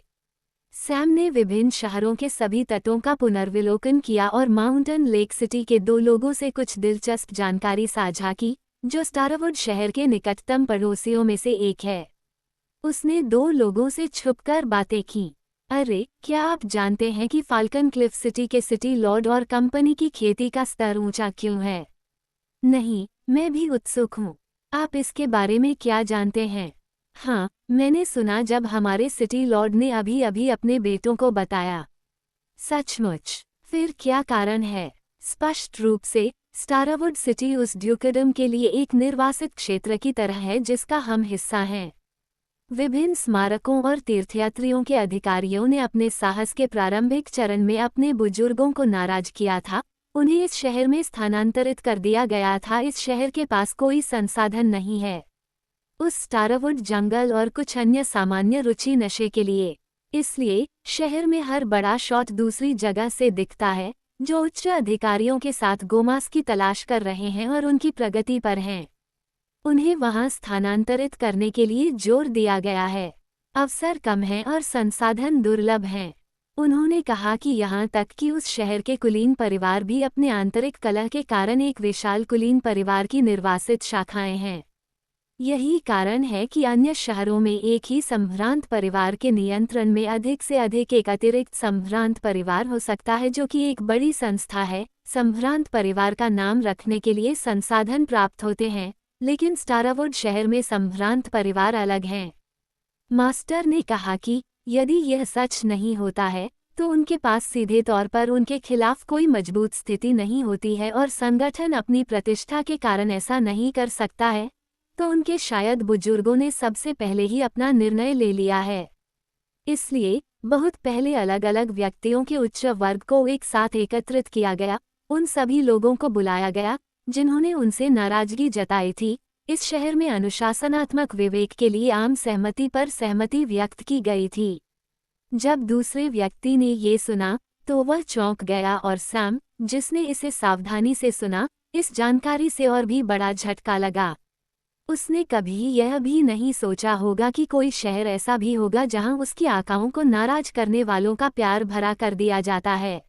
सैम ने विभिन्न शहरों के सभी तटों का पुनर्विलोकन किया और माउंटेन लेक सिटी के 2 लोगों से कुछ दिलचस्प जानकारी साझा की, जो स्टारवुड शहर के निकटतम पड़ोसियों में से एक है। उसने 2 लोगों से छुपकर बातें की। अरे, क्या आप जानते हैं कि फाल्कन क्लिफ सिटी के सिटी लॉर्ड और कंपनी की खेती का स्तर ऊंचा क्यों है? नहीं, मैं भी उत्सुक हूँ। आप इसके बारे में क्या जानते हैं? हाँ, मैंने सुना जब हमारे सिटी लॉर्ड ने अभी-अभी अपने बेटों को बताया। सचमुच? फिर क्या कारण है? स्पष्ट रूप से, स्टारवुड सिटी उस ड्यूकडम के लिए एक निर्वासित क्षेत्र की तरह है जिसका हम हिस्सा हैं। विभिन्न स्मारकों और तीर्थयात्रियों के अधिकारियों ने अपने साहस के प्रारंभिक चरण में अपने बुजुर्गों को नाराज किया था, उन्हें इस शहर में स्थानांतरित कर दिया गया था। इस शहर के पास कोई संसाधन नहीं है। उस स्टारवुड जंगल और कुछ अन्य सामान्य रुचि नशे के लिए। इसलिए, शहर में हर बड़ा शॉट दूसरी जगह से दिखता है, जो उच्च अधिकारियों के साथ गोमांस की तलाश कर रहे हैं और उनकी प्रगति पर हैं। उन्हें वहां स्थानांतरित करने के लिए जोर दिया गया है। अवसर कम हैं और संसाधन दुर्लभ हैं। उन्होंने कहा कि यहाँ तक कि उस शहर के कुलीन परिवार भी अपने आंतरिक कलह के कारण एक विशाल कुलीन परिवार की निर्वासित शाखाएं हैं। यही कारण है कि अन्य शहरों में एक ही संभ्रांत परिवार के नियंत्रण में अधिक से अधिक एक अतिरिक्त संभ्रांत परिवार हो सकता है जो कि एक बड़ी संस्था है। संभ्रांत परिवार का नाम रखने के लिए संसाधन प्राप्त होते हैं, लेकिन स्टारवुड शहर में संभ्रांत परिवार अलग हैं। मास्टर ने कहा कि यदि यह सच नहीं होता है, तो उनके पास सीधे तौर पर उनके खिलाफ कोई मजबूत स्थिति नहीं होती है और संगठन अपनी प्रतिष्ठा के कारण ऐसा नहीं कर सकता है, तो उनके शायद बुजुर्गों ने सबसे पहले ही अपना निर्णय ले लिया है। इसलिए, बहुत पहले अलग अलग व्यक्तियों के उच्च वर्ग को एक साथ एकत्रित किया गया, उन सभी लोगों को बुलाया गया, जिन्होंने उनसे नाराजगी जताई थी। इस शहर में अनुशासनात्मक विवेक के लिए आम सहमति पर सहमति व्यक्त की गई थी। जब दूसरे व्यक्ति ने ये सुना, तो वह चौंक गया और सैम, जिसने इसे सावधानी से सुना, इस जानकारी से और भी बड़ा झटका लगा। उसने कभी यह भी नहीं सोचा होगा कि कोई शहर ऐसा भी होगा जहां उसकी आकाओं को नाराज करने वालों का प्यार भरा कर दिया जाता है।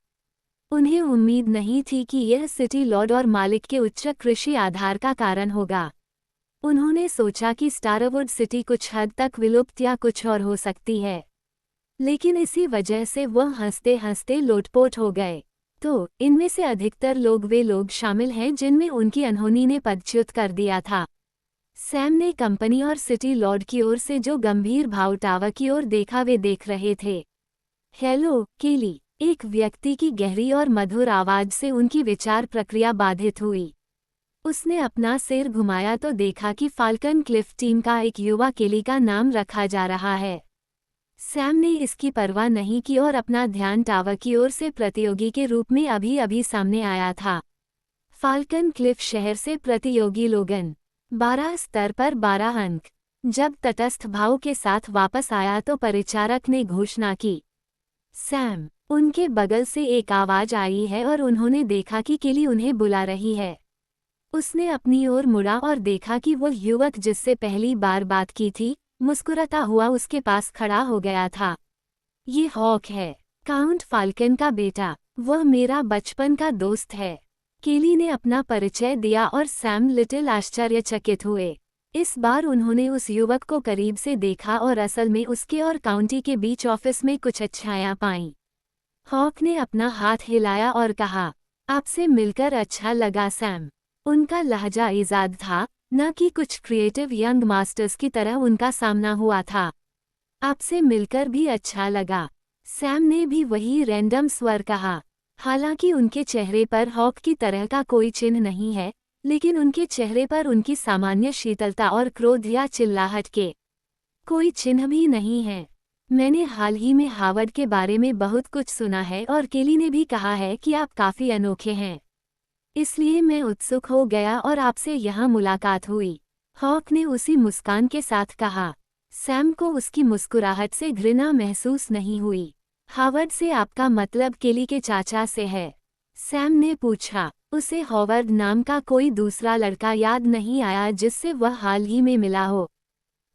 उन्हें उम्मीद नहीं थी कि यह सिटी लॉर्ड और मालिक के उच्च कृषि आधार का कारण होगा। उन्होंने सोचा कि स्टारवुड सिटी कुछ हद तक विलुप्त या कुछ और हो सकती है, लेकिन इसी वजह से वह हंसते हंसते लोटपोट हो गए। तो इनमें से अधिकतर लोग वे लोग शामिल हैं जिनमें उनकी अनहोनी ने पदच्युत कर दिया था। सैम ने कंपनी और सिटी लॉर्ड की ओर से जो गंभीर भाव टावर की ओर देखा वे देख रहे थे। हेलो, केली, एक व्यक्ति की गहरी और मधुर आवाज से उनकी विचार प्रक्रिया बाधित हुई। उसने अपना सिर घुमाया तो देखा कि फाल्कन क्लिफ टीम का एक युवा केली का नाम रखा जा रहा है। सैम ने इसकी परवाह नहीं की और अपना ध्यान टावर की ओर से प्रतियोगी के रूप में अभी-अभी सामने आया था। फाल्कन क्लिफ शहर से प्रतियोगी लोगन, 12 स्तर पर 12 अंक। जब तटस्थ भाव के साथ वापस आया तो परिचारक ने घोषणा की, सैम। उनके बगल से एक आवाज आई है और उन्होंने देखा कि केली उन्हें बुला रही है। उसने अपनी ओर मुड़ा और देखा कि वह युवक जिससे पहली बार बात की थी, मुस्कुराता हुआ उसके पास खड़ा हो गया था। ये हॉक है, काउंट फाल्कन का बेटा। वह मेरा बचपन का दोस्त है। केली ने अपना परिचय दिया और सैम लिटिल आश्चर्यचकित हुए। इस बार उन्होंने उस युवक को करीब से देखा और असल में उसके और काउंटी के बीच ऑफिस में कुछ अच्छायां पाईं। हॉक ने अपना हाथ हिलाया और कहा, आपसे मिलकर अच्छा लगा सैम। उनका लहजा इजाद था, न कि कुछ क्रिएटिव यंग मास्टर्स की तरह उनका सामना हुआ था। आपसे मिलकर भी अच्छा लगा, सैम ने भी वही रैंडम स्वर कहा। हालांकि उनके चेहरे पर हॉक की तरह का कोई चिन्ह नहीं है, लेकिन उनके चेहरे पर उनकी सामान्य शीतलता और क्रोध या चिल्लाहट के कोई चिन्ह भी नहीं है। मैंने हाल ही में हावर्ड के बारे में बहुत कुछ सुना है और केली ने भी कहा है कि आप काफ़ी अनोखे हैं। इसलिए मैं उत्सुक हो गया और आपसे यहाँ मुलाकात हुई। हॉक ने उसी मुस्कान के साथ कहा। सैम को उसकी मुस्कुराहट से घृणा महसूस नहीं हुई। हावर्ड से आपका मतलब केली के चाचा से है? सैम ने पूछा। उसे हॉवर्ड नाम का कोई दूसरा लड़का याद नहीं आया जिससे वह हाल ही में मिला हो।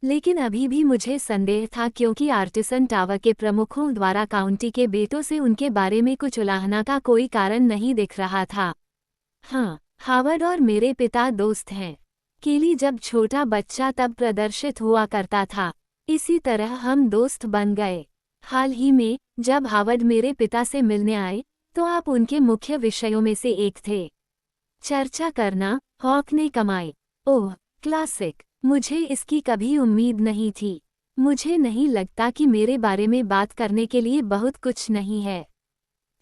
लेकिन अभी भी मुझे संदेह था क्योंकि आर्टिसन टावर के प्रमुखों द्वारा काउंटी के बेटों से उनके बारे में कुछ उलाहना का कोई कारण नहीं दिख रहा था। हाँ, हावर्ड और मेरे पिता दोस्त हैं। केली जब छोटा बच्चा तब प्रदर्शित हुआ करता था। इसी तरह हम दोस्त बन गए। हाल ही में जब हावर्ड मेरे पिता से मिलने आए तो आप उनके मुख्य विषयों में से एक थे। चर्चा करना, हॉक ने कमाई। ओह, क्लासिक। मुझे इसकी कभी उम्मीद नहीं थी। मुझे नहीं लगता कि मेरे बारे में बात करने के लिए बहुत कुछ नहीं है,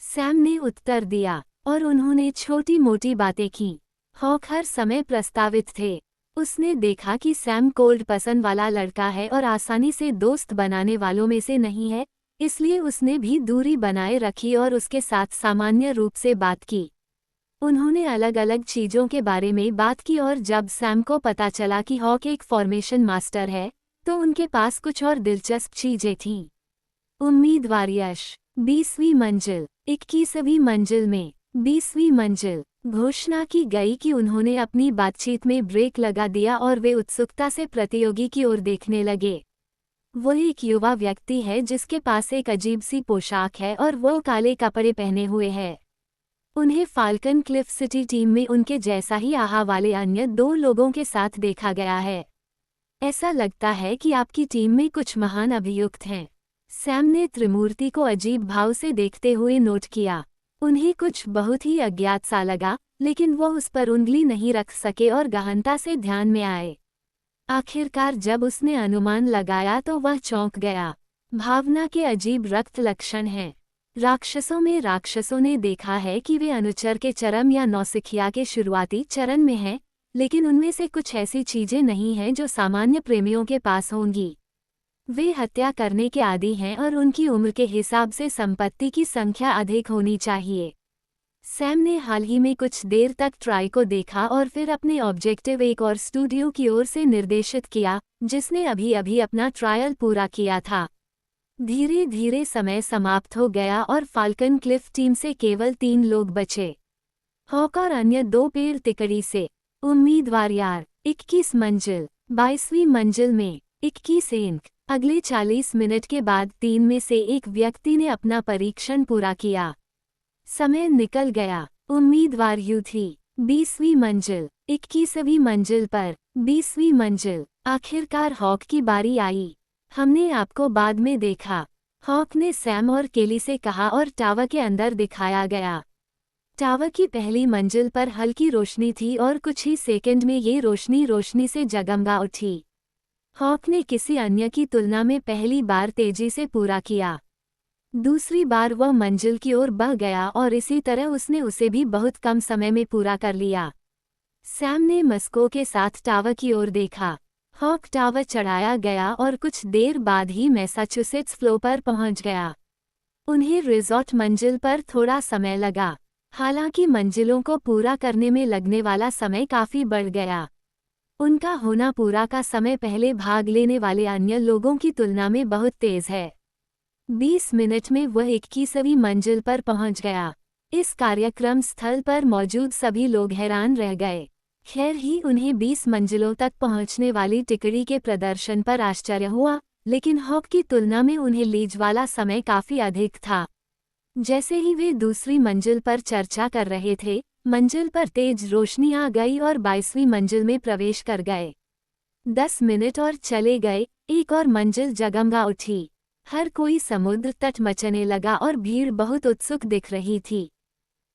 सैम ने उत्तर दिया, और उन्होंने छोटी मोटी बातें की। हॉक हर समय प्रस्तावित थे। उसने देखा कि सैम कोल्ड पसंद वाला लड़का है और आसानी से दोस्त बनाने वालों में से नहीं है, इसलिए उसने भी दूरी बनाए रखी और उसके साथ सामान्य रूप से बात की। उन्होंने अलग अलग चीज़ों के बारे में बात की और जब सैम को पता चला कि हॉक एक फॉर्मेशन मास्टर है तो उनके पास कुछ और दिलचस्प चीज़ें थीं। उम्मीदवार यश। 20वीं मंजिल। 21वीं मंजिल में 20वीं मंजिल। घोषणा की गई कि उन्होंने अपनी बातचीत में ब्रेक लगा दिया और वे उत्सुकता से प्रतियोगी की ओर देखने लगे। वो एक युवा व्यक्ति है जिसके पास एक अजीब सी पोशाक है और वो काले कपड़े पहने हुए है। उन्हें फाल्कन क्लिफ सिटी टीम में उनके जैसा ही आहा वाले अन्य 2 लोगों के साथ देखा गया है। ऐसा लगता है कि आपकी टीम में कुछ महान अभियुक्त हैं। सैम ने त्रिमूर्ति को अजीब भाव से देखते हुए नोट किया। उन्हें कुछ बहुत ही अज्ञात सा लगा, लेकिन वो उस पर उंगली नहीं रख सके और गहनता से ध्यान में आए। आखिरकार जब उसने अनुमान लगाया तो वह चौंक गया। भावना के अजीब रक्त लक्षण हैं। राक्षसों में राक्षसों ने देखा है कि वे अनुचर के चरम या नौसिखिया के शुरुआती चरण में हैं, लेकिन उनमें से कुछ ऐसी चीजें नहीं हैं जो सामान्य प्रेमियों के पास होंगी। वे हत्या करने के आदी हैं और उनकी उम्र के हिसाब से संपत्ति की संख्या अधिक होनी चाहिए। सैम ने हाल ही में कुछ देर तक ट्राई को देखा और फिर अपने ऑब्जेक्टिव एक और स्टूडियो की ओर से निर्देशित किया, जिसने अभी अभी अपना ट्रायल पूरा किया था। धीरे धीरे समय समाप्त हो गया और फाल्कन क्लिफ टीम से केवल 3 लोग बचे, हॉक और अन्य 2 पेड़ तिकड़ी से। उम्मीदवार यार। 21 मंजिल। 22वीं मंजिल में 21 इंक। अगले 40 मिनट के बाद 3 में से एक व्यक्ति ने अपना परीक्षण पूरा किया। समय निकल गया। उम्मीदवार यू थी। 20वीं मंजिल। 21वीं मंजिल पर 20वीं मंजिल। आखिरकार हॉक की बारी आई। हमने आपको बाद में देखा, हॉक ने सैम और केली से कहा और टावर के अंदर दिखाया गया। टावर की पहली मंजिल पर हल्की रोशनी थी और कुछ ही सेकंड में ये रोशनी से जगमगा उठी। हॉक ने किसी अन्य की तुलना में पहली बार तेजी से पूरा किया। दूसरी बार वह मंजिल की ओर बढ़ गया और इसी तरह उसने उसे भी बहुत कम समय में पूरा कर लिया। सैम ने मस्को के साथ टावर की ओर देखा। हॉक टावर चढ़ाया गया और कुछ देर बाद ही मैसाचुसेट्स फ्लो पर पहुंच गया। उन्हें रिजॉर्ट मंजिल पर थोड़ा समय लगा, हालांकि मंजिलों को पूरा करने में लगने वाला समय काफी बढ़ गया। उनका होना पूरा का समय पहले भाग लेने वाले अन्य लोगों की तुलना में बहुत तेज है। 20 मिनट में वह 21वीं मंजिल पर पहुंच गया। इस कार्यक्रम स्थल पर मौजूद सभी लोग हैरान रह गए। खैर ही उन्हें 20 मंजिलों तक पहुंचने वाली टिकड़ी के प्रदर्शन पर आश्चर्य हुआ, लेकिन हॉक की तुलना में उन्हें लीज वाला समय काफी अधिक था। जैसे ही वे दूसरी मंजिल पर चर्चा कर रहे थे, मंजिल पर तेज रोशनी आ गई और 22वीं मंजिल में प्रवेश कर गए। 10 मिनट और चले गए, एक और मंजिल जगमगा उठी। हर कोई समुद्र तट मचने लगा और भीड़ बहुत उत्सुक दिख रही थी।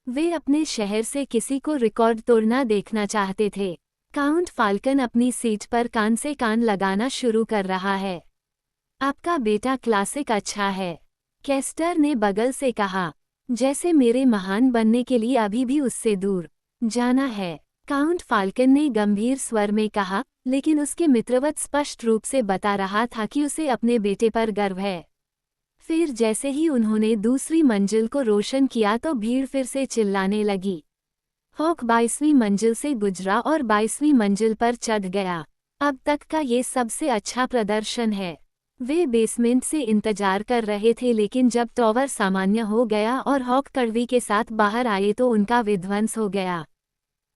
वे अपने शहर से किसी को रिकॉर्ड तोड़ना देखना चाहते थे। काउंट फाल्कन अपनी सीट पर कान से कान लगाना शुरू कर रहा है। आपका बेटा क्लासिक अच्छा है, केस्टर ने बगल से कहा, जैसे मेरे महान बनने के लिए अभी भी उससे दूर जाना है। काउंट फाल्कन ने गंभीर स्वर में कहा, लेकिन उसके मित्रवत स्पष्ट रूप से बता रहा था कि उसे अपने बेटे पर गर्व है। फिर जैसे ही उन्होंने दूसरी मंजिल को रोशन किया तो भीड़ फिर से चिल्लाने लगी। हॉक 22वीं मंजिल से गुजरा और 22वीं मंजिल पर चढ़ गया। अब तक का ये सबसे अच्छा प्रदर्शन है। वे बेसमेंट से इंतजार कर रहे थे, लेकिन जब टॉवर सामान्य हो गया और हॉक कड़वी के साथ बाहर आए तो उनका विध्वंस हो गया।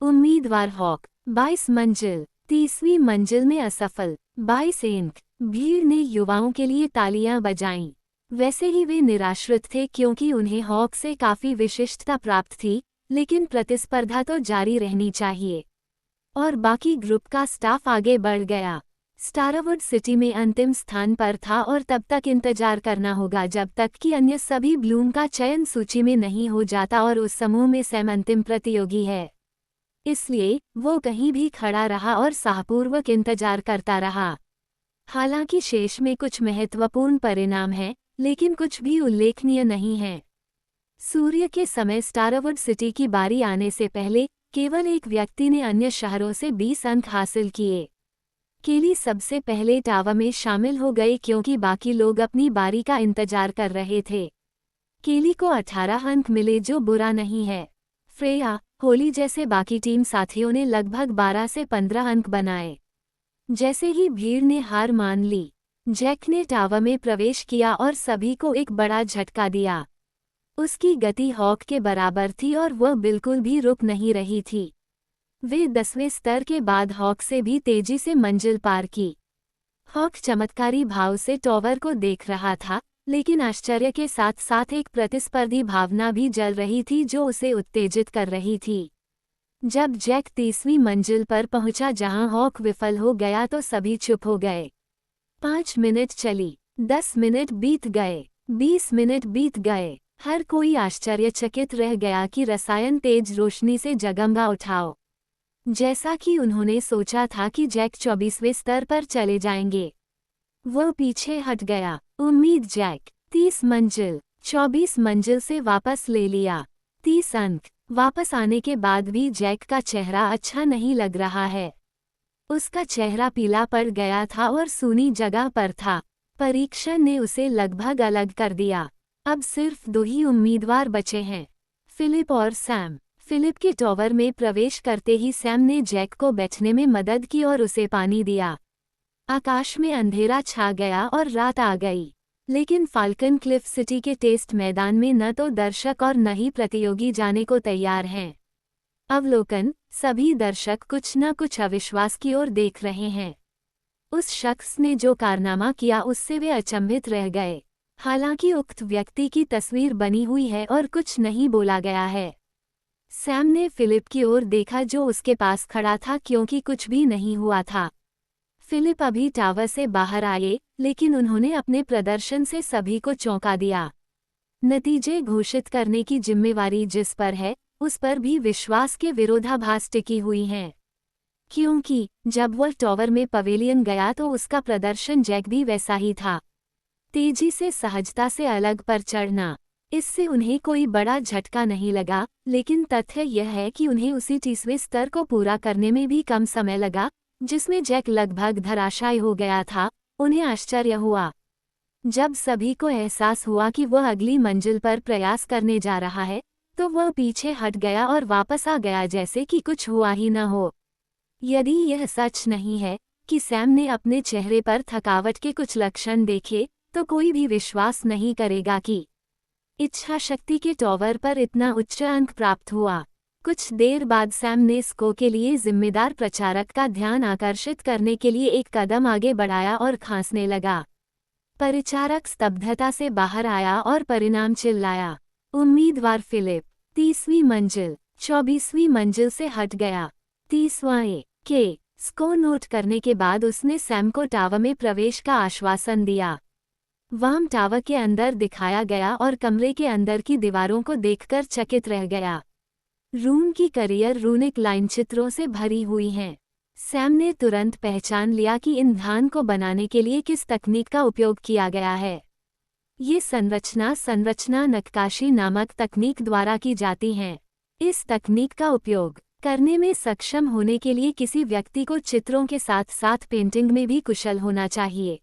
उम्मीदवार हॉक। 22 मंजिल। 30वीं मंजिल में असफल। 22 इंक। भीड़ ने युवाओं के लिए तालियां बजाईं। वैसे ही वे निराश्रित थे क्योंकि उन्हें हॉक से काफी विशिष्टता प्राप्त थी, लेकिन प्रतिस्पर्धा तो जारी रहनी चाहिए। और बाकी ग्रुप का स्टाफ आगे बढ़ गया। स्टारवुड सिटी में अंतिम स्थान पर था और तब तक इंतजार करना होगा जब तक कि अन्य सभी ब्लूम का चयन सूची में नहीं हो जाता और उस समूह में सैम अंतिम प्रतियोगी है। इसलिए वो कहीं भी खड़ा रहा और साहपूर्वक इंतजार करता रहा। हालांकि शेष में कुछ महत्वपूर्ण परिणाम हैं, लेकिन कुछ भी उल्लेखनीय नहीं है। सूर्य के समय स्टारवुड सिटी की बारी आने से पहले केवल एक व्यक्ति ने अन्य शहरों से 20 अंक हासिल किए। केली सबसे पहले टावर में शामिल हो गए क्योंकि बाकी लोग अपनी बारी का इंतजार कर रहे थे। केली को 18 अंक मिले, जो बुरा नहीं है। फ्रेया, होली जैसे बाकी टीम साथियों ने लगभग 12 से 15 अंक बनाए। जैसे ही भीड़ ने हार मान ली, जैक ने टावर में प्रवेश किया और सभी को एक बड़ा झटका दिया। उसकी गति हॉक के बराबर थी और वह बिल्कुल भी रुक नहीं रही थी। वे 10वें स्तर के बाद हॉक से भी तेजी से मंजिल पार की। हॉक चमत्कारी भाव से टॉवर को देख रहा था, लेकिन आश्चर्य के साथ साथ एक प्रतिस्पर्धी भावना भी जल रही थी जो उसे उत्तेजित कर रही थी। जब जैक 30वीं मंजिल पर पहुंचा जहां हॉक विफल हो गया तो सभी चुप हो गए। 5 मिनट चली, 10 मिनट बीत गए, 20 मिनट बीत गए। हर कोई आश्चर्यचकित रह गया कि रसायन तेज रोशनी से जगमगा उठाओ। जैसा कि उन्होंने सोचा था कि जैक 24वें स्तर पर चले जाएंगे, वह पीछे हट गया। उम्मीद जैक 30 मंजिल 24 मंजिल से वापस ले लिया। 30 अंक वापस आने के बाद भी जैक का चेहरा अच्छा नहीं लग रहा है। उसका चेहरा पीला पड़ गया था और सूनी जगह पर था। परीक्षण ने उसे लगभग अलग कर दिया। अब सिर्फ 2 ही उम्मीदवार बचे हैं, फिलिप और सैम। फिलिप के टॉवर में प्रवेश करते ही सैम ने जैक को बैठने में मदद की और उसे पानी दिया। आकाश में अंधेरा छा गया और रात आ गई, लेकिन फाल्कन क्लिफ सिटी के टेस्ट मैदान में न तो दर्शक और न ही प्रतियोगी जाने को तैयार हैं। अवलोकन, सभी दर्शक कुछ न कुछ अविश्वास की ओर देख रहे हैं। उस शख्स ने जो कारनामा किया उससे वे अचंभित रह गए। हालांकि उक्त व्यक्ति की तस्वीर बनी हुई है और कुछ नहीं बोला गया है। सैम ने फिलिप की ओर देखा जो उसके पास खड़ा था क्योंकि कुछ भी नहीं हुआ था। फिलिप अभी टावर से बाहर आए, लेकिन उन्होंने अपने प्रदर्शन से सभी को चौंका दिया। नतीजे घोषित करने की जिम्मेवारी जिस पर है, उस पर भी विश्वास के विरोधाभास टिकी हुई हैं। क्योंकि जब वह टावर में पवेलियन गया तो उसका प्रदर्शन जैक भी वैसा ही था। तेजी से सहजता से अलग पर चढ़ना, इससे उन्हें कोई बड़ा झटका नहीं लगा, लेकिन तथ्य यह है कि उन्हें उसी 30वें स्तर को पूरा करने में भी कम समय लगा, जिसमें जैक लगभग धराशायी हो गया था। उन्हें आश्चर्य हुआ जब सभी को एहसास हुआ कि वह अगली मंजिल पर प्रयास करने जा रहा है, तो वह पीछे हट गया और वापस आ गया जैसे कि कुछ हुआ ही न हो। यदि यह सच नहीं है कि सैम ने अपने चेहरे पर थकावट के कुछ लक्षण देखे, तो कोई भी विश्वास नहीं करेगा कि इच्छा शक्ति के टॉवर पर इतना उच्च अंक प्राप्त हुआ। कुछ देर बाद सैम ने स्को के लिए जिम्मेदार प्रचारक का ध्यान आकर्षित करने के लिए एक कदम आगे बढ़ाया और खांसने लगा। परिचारक स्तब्धता से बाहर आया और परिणाम चिल्लाया। उम्मीदवार फिलिप 30वीं मंजिल 24वीं मंजिल से हट गया। 30वां के स्को नोट करने के बाद उसने सैम को टावर में प्रवेश का आश्वासन दिया। वाम टावर के अंदर दिखाया गया और कमरे के अंदर की दीवारों को देखकर चकित रह गया। रूम की करियर रूनिक लाइन चित्रों से भरी हुई हैं। सैम ने तुरंत पहचान लिया कि इन धान को बनाने के लिए किस तकनीक का उपयोग किया गया है। ये संरचना नक्काशी नामक तकनीक द्वारा की जाती हैं। इस तकनीक का उपयोग करने में सक्षम होने के लिए किसी व्यक्ति को चित्रों के साथ साथ पेंटिंग में भी कुशल होना चाहिए।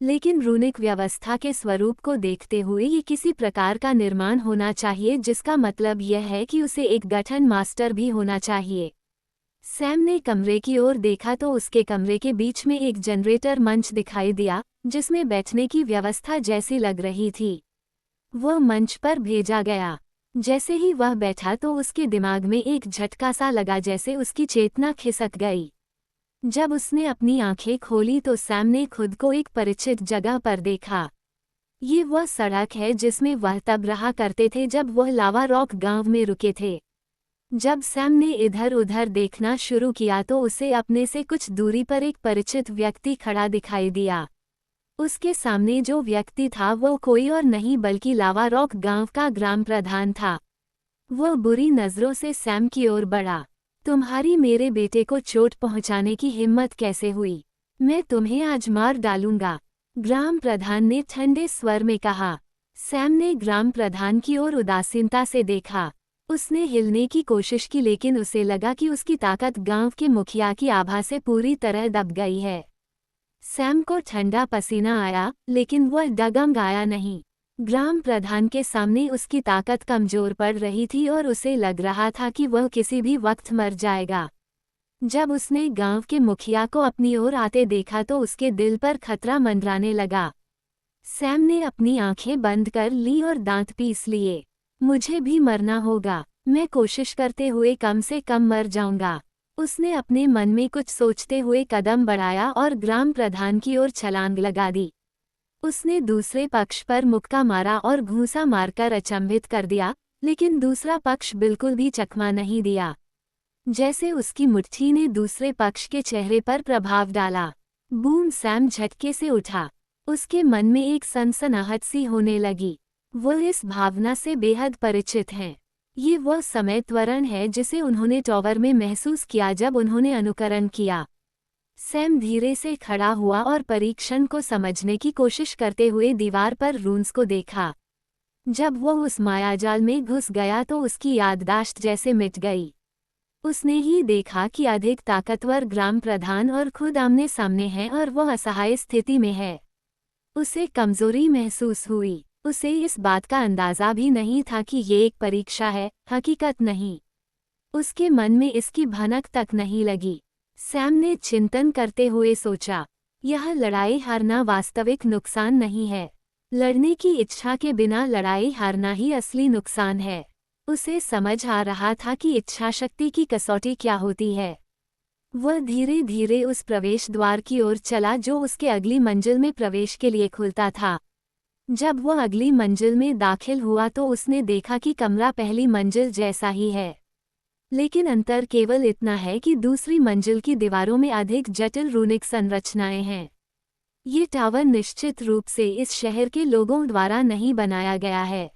लेकिन रूनिक व्यवस्था के स्वरूप को देखते हुए ये किसी प्रकार का निर्माण होना चाहिए, जिसका मतलब यह है कि उसे एक गठन मास्टर भी होना चाहिए। सैम ने कमरे की ओर देखा तो उसके कमरे के बीच में एक जनरेटर मंच दिखाई दिया, जिसमें बैठने की व्यवस्था जैसी लग रही थी। वह मंच पर भेजा गया। जैसे ही वह बैठा तो उसके दिमाग में एक झटका सा लगा, जैसे उसकी चेतना खिसक गई। जब उसने अपनी आंखें खोली तो सैम ने खुद को एक परिचित जगह पर देखा। ये वह सड़क है जिसमें वह तब रहा करते थे जब वह लावा रॉक गांव में रुके थे। जब सैम ने इधर उधर देखना शुरू किया तो उसे अपने से कुछ दूरी पर एक परिचित व्यक्ति खड़ा दिखाई दिया। उसके सामने जो व्यक्ति था वो कोई और नहीं बल्कि लावा रॉक गांव का ग्राम प्रधान था। वह बुरी नज़रों से सैम की ओर बढ़ा। तुम्हारी मेरे बेटे को चोट पहुंचाने की हिम्मत कैसे हुई? मैं तुम्हें आज मार डालूंगा, ग्राम प्रधान ने ठंडे स्वर में कहा। सैम ने ग्राम प्रधान की ओर उदासीनता से देखा। उसने हिलने की कोशिश की लेकिन उसे लगा कि उसकी ताकत गांव के मुखिया की आभा से पूरी तरह दब गई है। सैम को ठंडा पसीना आया लेकिन वह डगमगाया नहीं। ग्राम प्रधान के सामने उसकी ताकत कमजोर पड़ रही थी और उसे लग रहा था कि वह किसी भी वक्त मर जाएगा। जब उसने गांव के मुखिया को अपनी ओर आते देखा तो उसके दिल पर खतरा मंडराने लगा। सैम ने अपनी आंखें बंद कर ली और दांत पीस लिए। मुझे भी मरना होगा, मैं कोशिश करते हुए कम से कम मर जाऊंगा। उसने अपने मन में कुछ सोचते हुए कदम बढ़ाया और ग्राम प्रधान की ओर छलांग लगा दी। उसने दूसरे पक्ष पर मुक्का मारा और घूंसा मारकर अचंभित कर दिया, लेकिन दूसरा पक्ष बिल्कुल भी चकमा नहीं दिया। जैसे उसकी मुट्ठी ने दूसरे पक्ष के चेहरे पर प्रभाव डाला। बूम! सैम झटके से उठा। उसके मन में एक सनसनाहट सी होने लगी। वह इस भावना से बेहद परिचित हैं। ये वह समय त्वरण है जिसे उन्होंने टॉवर में महसूस किया जब उन्होंने अनुकरण किया। सैम धीरे से खड़ा हुआ और परीक्षण को समझने की कोशिश करते हुए दीवार पर रून्स को देखा। जब वह उस मायाजाल में घुस गया तो उसकी याददाश्त जैसे मिट गई। उसने ही देखा कि अधिक ताकतवर ग्राम प्रधान और खुद आमने सामने हैं और वह असहाय स्थिति में है। उसे कमजोरी महसूस हुई। उसे इस बात का अंदाजा भी नहीं था कि ये एक परीक्षा है, हकीकत नहीं। उसके मन में इसकी भनक तक नहीं लगी। सैम ने चिंतन करते हुए सोचा, यह लड़ाई हारना वास्तविक नुकसान नहीं है। लड़ने की इच्छा के बिना लड़ाई हारना ही असली नुकसान है। उसे समझ आ रहा था कि इच्छाशक्ति की कसौटी क्या होती है। वह धीरे धीरे उस प्रवेश द्वार की ओर चला जो उसके अगली मंजिल में प्रवेश के लिए खुलता था। जब वह अगली मंजिल में दाखिल हुआ तो उसने देखा कि कमरा पहली मंजिल जैसा ही है, लेकिन अंतर केवल इतना है कि दूसरी मंजिल की दीवारों में अधिक जटिल रूनिक संरचनाएं हैं। ये टावर निश्चित रूप से इस शहर के लोगों द्वारा नहीं बनाया गया है।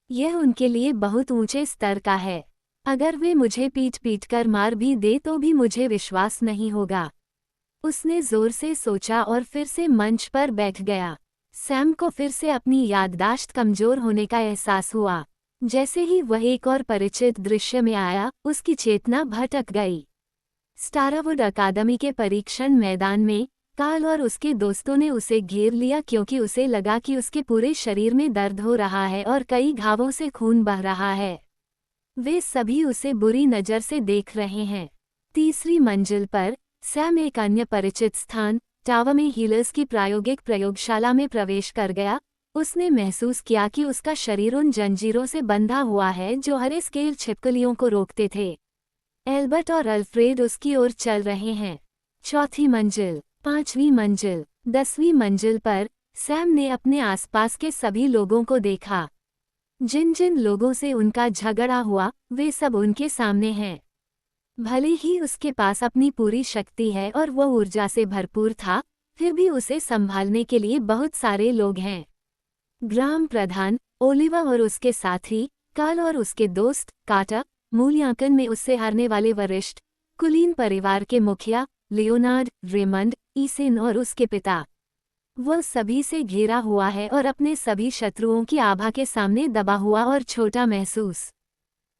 यह उनके लिए बहुत ऊंचे स्तर का है। अगर वे मुझे पीट पीट कर मार भी दे तो भी मुझे विश्वास नहीं होगा। उसने जोर से सोचा और फिर से मंच पर बैठ गया। सैम को फिर से अपनी याददाश्त कमजोर होने का एहसास हुआ। जैसे ही वह एक और परिचित दृश्य में आया, उसकी चेतना भटक गई। स्टारवुड अकादमी के परीक्षण मैदान में कार्ल और उसके दोस्तों ने उसे घेर लिया क्योंकि उसे लगा कि उसके पूरे शरीर में दर्द हो रहा है और कई घावों से खून बह रहा है। वे सभी उसे बुरी नज़र से देख रहे हैं। तीसरी मंजिल पर सैम एक अन्य परिचित स्थान टावर में हीलर्स की प्रायोगिक प्रयोगशाला में प्रवेश कर गया। उसने महसूस किया कि उसका शरीर उन जंजीरों से बंधा हुआ है जो हरे स्केल छिपकलियों को रोकते थे। एल्बर्ट और अल्फ्रेड उसकी ओर चल रहे हैं। चौथी मंजिल, पांचवीं मंजिल, 10वीं मंजिल पर सैम ने अपने आसपास के सभी लोगों को देखा। जिन जिन लोगों से उनका झगड़ा हुआ वे सब उनके सामने हैं। भले ही उसके पास अपनी पूरी शक्ति है और वह ऊर्जा से भरपूर था, फिर भी उसे संभालने के लिए बहुत सारे लोग हैं। ग्राम प्रधान ओलिवा और उसके साथी कार्ल और उसके दोस्त कार्टर, मूल्यांकन में उससे हारने वाले वरिष्ठ कुलीन परिवार के मुखिया लियोनार्ड, रेमंड, ईसेन और उसके पिता। वह सभी से घिरा हुआ है और अपने सभी शत्रुओं की आभा के सामने दबा हुआ और छोटा महसूस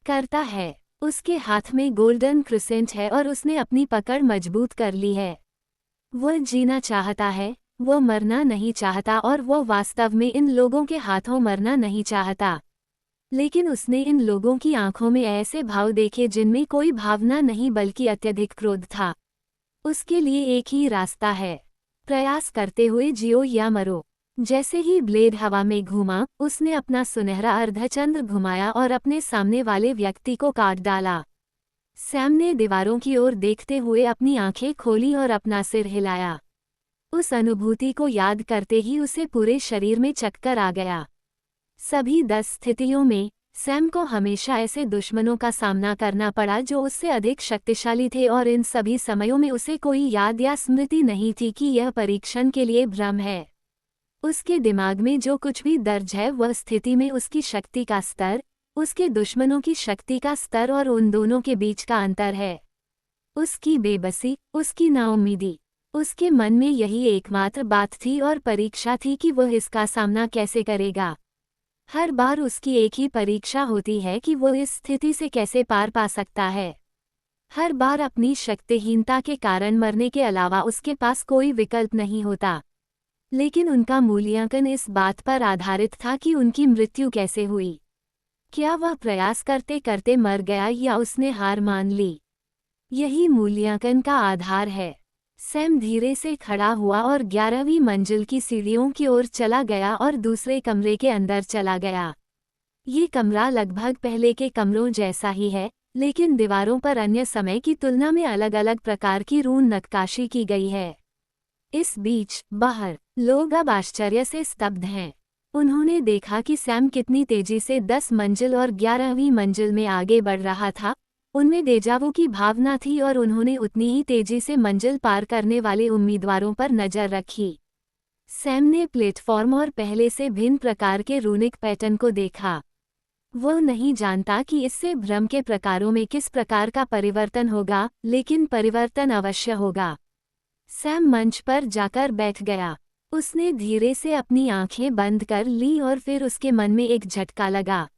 करता है। उसके हाथ में गोल्डन क्रिसेंट है और उसने अपनी पकड़ मजबूत कर ली है। वह जीना चाहता है, वह मरना नहीं चाहता और वह वास्तव में इन लोगों के हाथों मरना नहीं चाहता। लेकिन उसने इन लोगों की आंखों में ऐसे भाव देखे जिनमें कोई भावना नहीं बल्कि अत्यधिक क्रोध था। उसके लिए एक ही रास्ता है, प्रयास करते हुए जियो या मरो। जैसे ही ब्लेड हवा में घूमा, उसने अपना सुनहरा अर्धचंद्र घुमाया और अपने सामने वाले व्यक्ति को काट डाला। सैम ने दीवारों की ओर देखते हुए अपनी आंखें खोली और अपना सिर हिलाया। उस अनुभूति को याद करते ही उसे पूरे शरीर में चक्कर आ गया। सभी 10 स्थितियों में सैम को हमेशा ऐसे दुश्मनों का सामना करना पड़ा जो उससे अधिक शक्तिशाली थे, और इन सभी समयों में उसे कोई याद या स्मृति नहीं थी कि यह परीक्षण के लिए भ्रम है। उसके दिमाग में जो कुछ भी दर्ज है वह स्थिति में उसकी शक्ति का स्तर, उसके दुश्मनों की शक्ति का स्तर और उन दोनों के बीच का अंतर है। उसकी बेबसी, उसकी नाउम्मीदी, उसके मन में यही एकमात्र बात थी और परीक्षा थी कि वह इसका सामना कैसे करेगा। हर बार उसकी एक ही परीक्षा होती है कि वो इस स्थिति से कैसे पार पा सकता है। हर बार अपनी शक्तिहीनता के कारण मरने के अलावा उसके पास कोई विकल्प नहीं होता। लेकिन उनका मूल्यांकन इस बात पर आधारित था कि उनकी मृत्यु कैसे हुई। क्या वह प्रयास करते करते मर गया या उसने हार मान ली? यही मूल्यांकन का आधार है। सैम धीरे से खड़ा हुआ और 11वीं मंजिल की सीढ़ियों की ओर चला गया और दूसरे कमरे के अंदर चला गया। ये कमरा लगभग पहले के कमरों जैसा ही है, लेकिन दीवारों पर अन्य समय की तुलना में अलग अलग प्रकार की रून नक्काशी की गई है। इस बीच बाहर लोग अब आश्चर्य से स्तब्ध हैं। उन्होंने देखा कि सैम कितनी तेजी से 10 मंजिल और 11वीं मंजिल में आगे बढ़ रहा था। उनमें डेजावू की भावना थी और उन्होंने उतनी ही तेजी से मंजिल पार करने वाले उम्मीदवारों पर नजर रखी। सैम ने प्लेटफॉर्म और पहले से भिन्न प्रकार के रूनिक पैटर्न को देखा। वह नहीं जानता कि इससे भ्रम के प्रकारों में किस प्रकार का परिवर्तन होगा, लेकिन परिवर्तन अवश्य होगा। सैम मंच पर जाकर बैठ गया। उसने धीरे से अपनी आंखें बंद कर ली और फिर उसके मन में एक झटका लगा।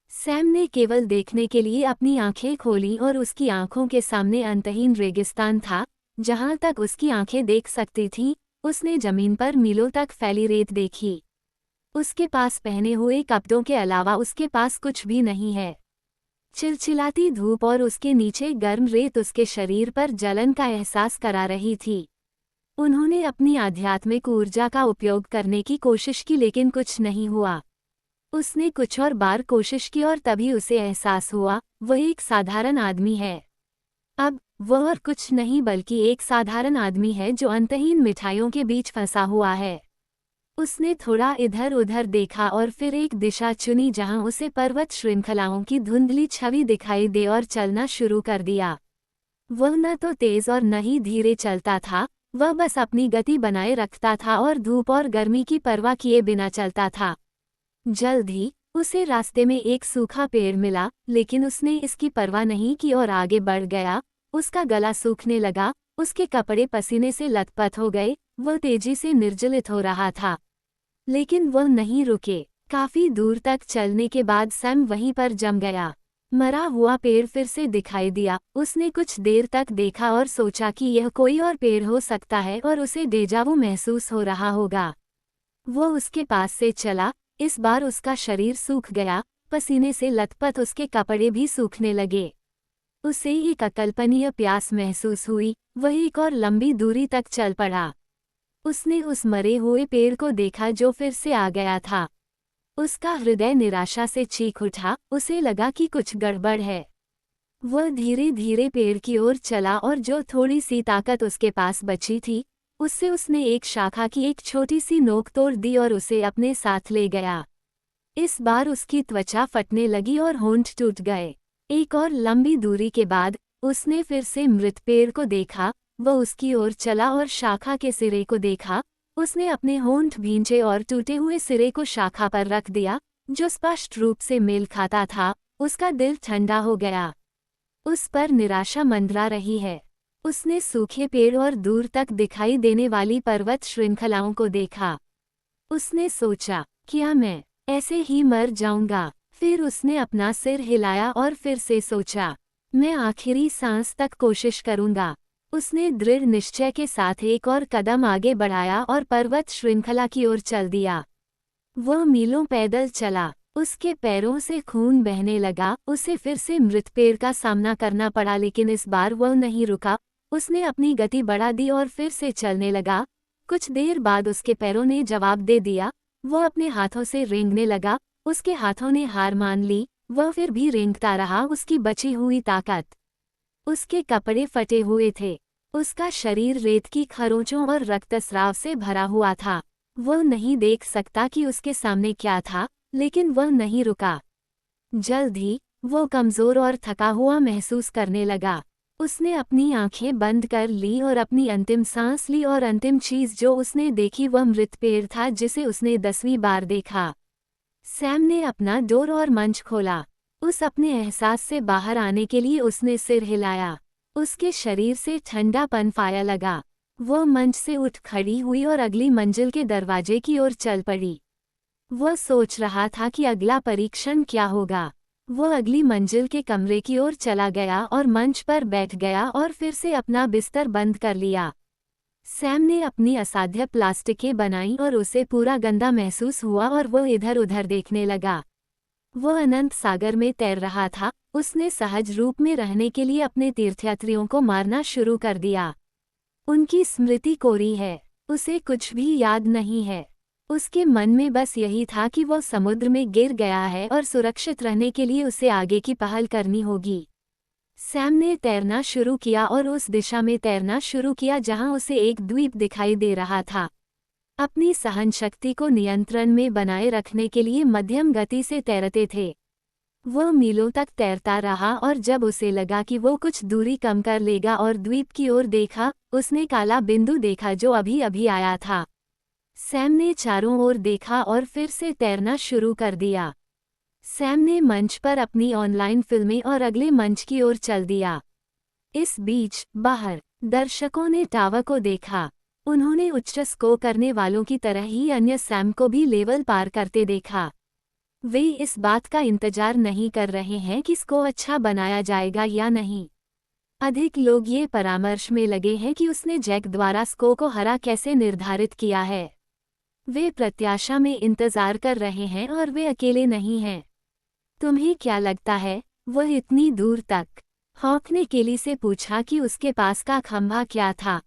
सैम ने केवल देखने के लिए अपनी आंखें खोली और उसकी आंखों के सामने अंतहीन रेगिस्तान था। जहां तक उसकी आंखें देख सकती थीं, उसने जमीन पर मीलों तक फैली रेत देखी। उसके पास पहने हुए कपड़ों के अलावा उसके पास कुछ भी नहीं है। चिलचिलाती धूप और उसके नीचे गर्म रेत उसके शरीर पर जलन का एहसास करा रही थी। उन्होंने अपनी आध्यात्मिक ऊर्जा का उपयोग करने की कोशिश की, लेकिन कुछ नहीं हुआ। उसने कुछ और बार कोशिश की और तभी उसे एहसास हुआ वह एक साधारण आदमी है। अब वह और कुछ नहीं बल्कि एक साधारण आदमी है जो अंतहीन मिठाइयों के बीच फंसा हुआ है। उसने थोड़ा इधर उधर देखा और फिर एक दिशा चुनी जहां उसे पर्वत श्रृंखलाओं की धुंधली छवि दिखाई दे और चलना शुरू कर दिया। वह न तो तेज और न ही धीरे चलता था, वह बस अपनी गति बनाए रखता था और धूप और गर्मी की परवाह किए बिना चलता था। जल्द ही उसे रास्ते में एक सूखा पेड़ मिला, लेकिन उसने इसकी परवाह नहीं की और आगे बढ़ गया। उसका गला सूखने लगा, उसके कपड़े पसीने से लथपथ हो गए, वह तेजी से निर्जलित हो रहा था। लेकिन वह नहीं रुके। काफी दूर तक चलने के बाद सैम वहीं पर जम गया। मरा हुआ पेड़ फिर से दिखाई दिया। उसने कुछ देर तक देखा और सोचा कि यह कोई और पेड़ हो सकता है और उसे डेजावू महसूस हो रहा होगा। वो उसके पास से चला। इस बार उसका शरीर सूख गया, पसीने से लथपथ उसके कपड़े भी सूखने लगे। उसे एक अकल्पनीय प्यास महसूस हुई। वह एक और लंबी दूरी तक चल पड़ा। उसने उस मरे हुए पेड़ को देखा जो फिर से आ गया था। उसका हृदय निराशा से चीख उठा। उसे लगा कि कुछ गड़बड़ है। वह धीरे धीरे पेड़ की ओर चला और जो थोड़ी सी ताकत उसके पास बची थी, उससे उसने एक शाखा की एक छोटी सी नोक तोड़ दी और उसे अपने साथ ले गया। इस बार उसकी त्वचा फटने लगी और होंठ टूट गए। एक और लंबी दूरी के बाद उसने फिर से मृत पेड़ को देखा। वह उसकी ओर चला और शाखा के सिरे को देखा। उसने अपने होंठ भींचे और टूटे हुए सिरे को शाखा पर रख दिया, जो स्पष्ट रूप से मेल खाता था। उसका दिल ठंडा हो गया। उस पर निराशा मंडरा रही है। उसने सूखे पेड़ और दूर तक दिखाई देने वाली पर्वत श्रृंखलाओं को देखा। उसने सोचा, क्या मैं ऐसे ही मर जाऊंगा? फिर उसने अपना सिर हिलाया और फिर से सोचा, मैं आखिरी सांस तक कोशिश करूंगा। उसने दृढ़ निश्चय के साथ एक और कदम आगे बढ़ाया और पर्वत श्रृंखला की ओर चल दिया। वह मीलों पैदल चला। उसके पैरों से खून बहने लगा। उसे फिर से मृत पेड़ का सामना करना पड़ा, लेकिन इस बार वह नहीं रुका। उसने अपनी गति बढ़ा दी और फिर से चलने लगा। कुछ देर बाद उसके पैरों ने जवाब दे दिया। वह अपने हाथों से रेंगने लगा। उसके हाथों ने हार मान ली। वह फिर भी रेंगता रहा, उसकी बची हुई ताकत उसके कपड़े फटे हुए थे। उसका शरीर रेत की खरोंचों और रक्तस्राव से भरा हुआ था। वह नहीं देख सकता कि उसके सामने क्या था, लेकिन वह नहीं रुका। जल्द ही वो कमजोर और थका हुआ महसूस करने लगा। उसने अपनी आंखें बंद कर ली और अपनी अंतिम सांस ली, और अंतिम चीज जो उसने देखी वह मृत पेड़ था जिसे उसने 10वीं बार देखा। सैम ने अपना डोर और मंच खोला। उस अपने एहसास से बाहर आने के लिए उसने सिर हिलाया। उसके शरीर से ठंडापन पाया लगा। वह मंच से उठ खड़ी हुई और अगली मंजिल के दरवाजे की ओर चल पड़ी। वह सोच रहा था कि अगला परीक्षण क्या होगा। वह अगली मंजिल के कमरे की ओर चला गया और मंच पर बैठ गया और फिर से अपना बिस्तर बंद कर लिया। सैम ने अपनी असाध्य प्लास्टिकें बनाई और उसे पूरा गंदा महसूस हुआ और वह इधर उधर देखने लगा। वह अनंत सागर में तैर रहा था। उसने सहज रूप में रहने के लिए अपने तीर्थयात्रियों को मारना शुरू कर दिया। उनकी स्मृति कोरी है। उसे कुछ भी याद नहीं है। उसके मन में बस यही था कि वह समुद्र में गिर गया है और सुरक्षित रहने के लिए उसे आगे की पहल करनी होगी। सैम ने तैरना शुरू किया और उस दिशा में तैरना शुरू किया जहां उसे एक द्वीप दिखाई दे रहा था। अपनी सहनशक्ति को नियंत्रण में बनाए रखने के लिए मध्यम गति से तैरते थे। वह मीलों तक तैरता रहा और जब उसे लगा कि वो कुछ दूरी कम कर लेगा और द्वीप की ओर देखा, उसने काला बिंदु देखा जो अभी अभी आया था। सैम ने चारों ओर देखा और फिर से तैरना शुरू कर दिया। सैम ने मंच पर अपनी ऑनलाइन फिल्में और अगले मंच की ओर चल दिया। इस बीच बाहर दर्शकों ने टावर को देखा। उन्होंने उच्च स्कोर करने वालों की तरह ही अन्य सैम को भी लेवल पार करते देखा। वे इस बात का इंतजार नहीं कर रहे हैं कि स्कोर अच्छा बनाया जाएगा या नहीं। अधिक लोग ये परामर्श में लगे हैं कि उसने जैक द्वारा स्कोर को हरा कैसे निर्धारित किया है। वे प्रत्याशा में इंतजार कर रहे हैं और वे अकेले नहीं हैं। तुम्हें क्या लगता है? वह इतनी दूर तक? हॉक ने केली से पूछा कि उसके पास का खंभा क्या था।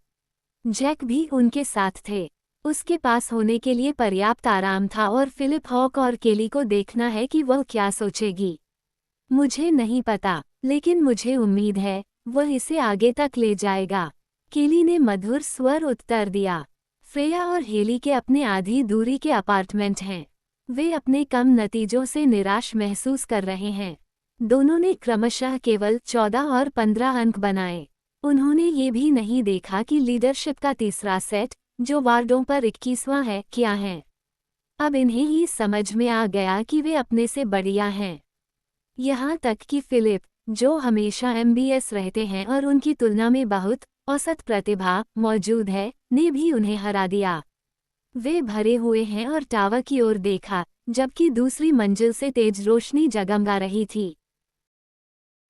जैक भी उनके साथ थे। उसके पास होने के लिए पर्याप्त आराम था और फिलिप हॉक और केली को देखना है कि वह क्या सोचेगी। मुझे नहीं पता, लेकिन मुझे उम्मीद है वह इसे आगे तक ले जाएगा। केली ने मधुर स्वर उत्तर दिया। फ्रेया और हेली के अपने आधी दूरी के अपार्टमेंट हैं। वे अपने कम नतीजों से निराश महसूस कर रहे हैं। दोनों ने क्रमशः केवल 14 और 15 अंक बनाए। उन्होंने ये भी नहीं देखा कि लीडरशिप का तीसरा सेट, जो वार्डों पर 21वां है, क्या है। अब इन्हें ही समझ में आ गया कि वे अपने से बढ़िया हैं। यहाँ तक कि फिलिप, जो हमेशा एमबीएस रहते हैं और उनकी तुलना में बहुत औसत प्रतिभा मौजूद है, ने भी उन्हें हरा दिया। वे भरे हुए हैं और टावर की ओर देखा, जबकि दूसरी मंजिल से तेज रोशनी जगमगा रही थी।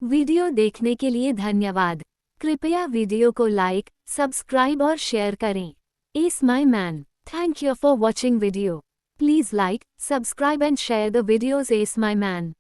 वीडियो देखने के लिए धन्यवाद। कृपया वीडियो को लाइक, सब्सक्राइब और शेयर करें। S my man, thank you for watching video. Please like, subscribe and share the videos S my man.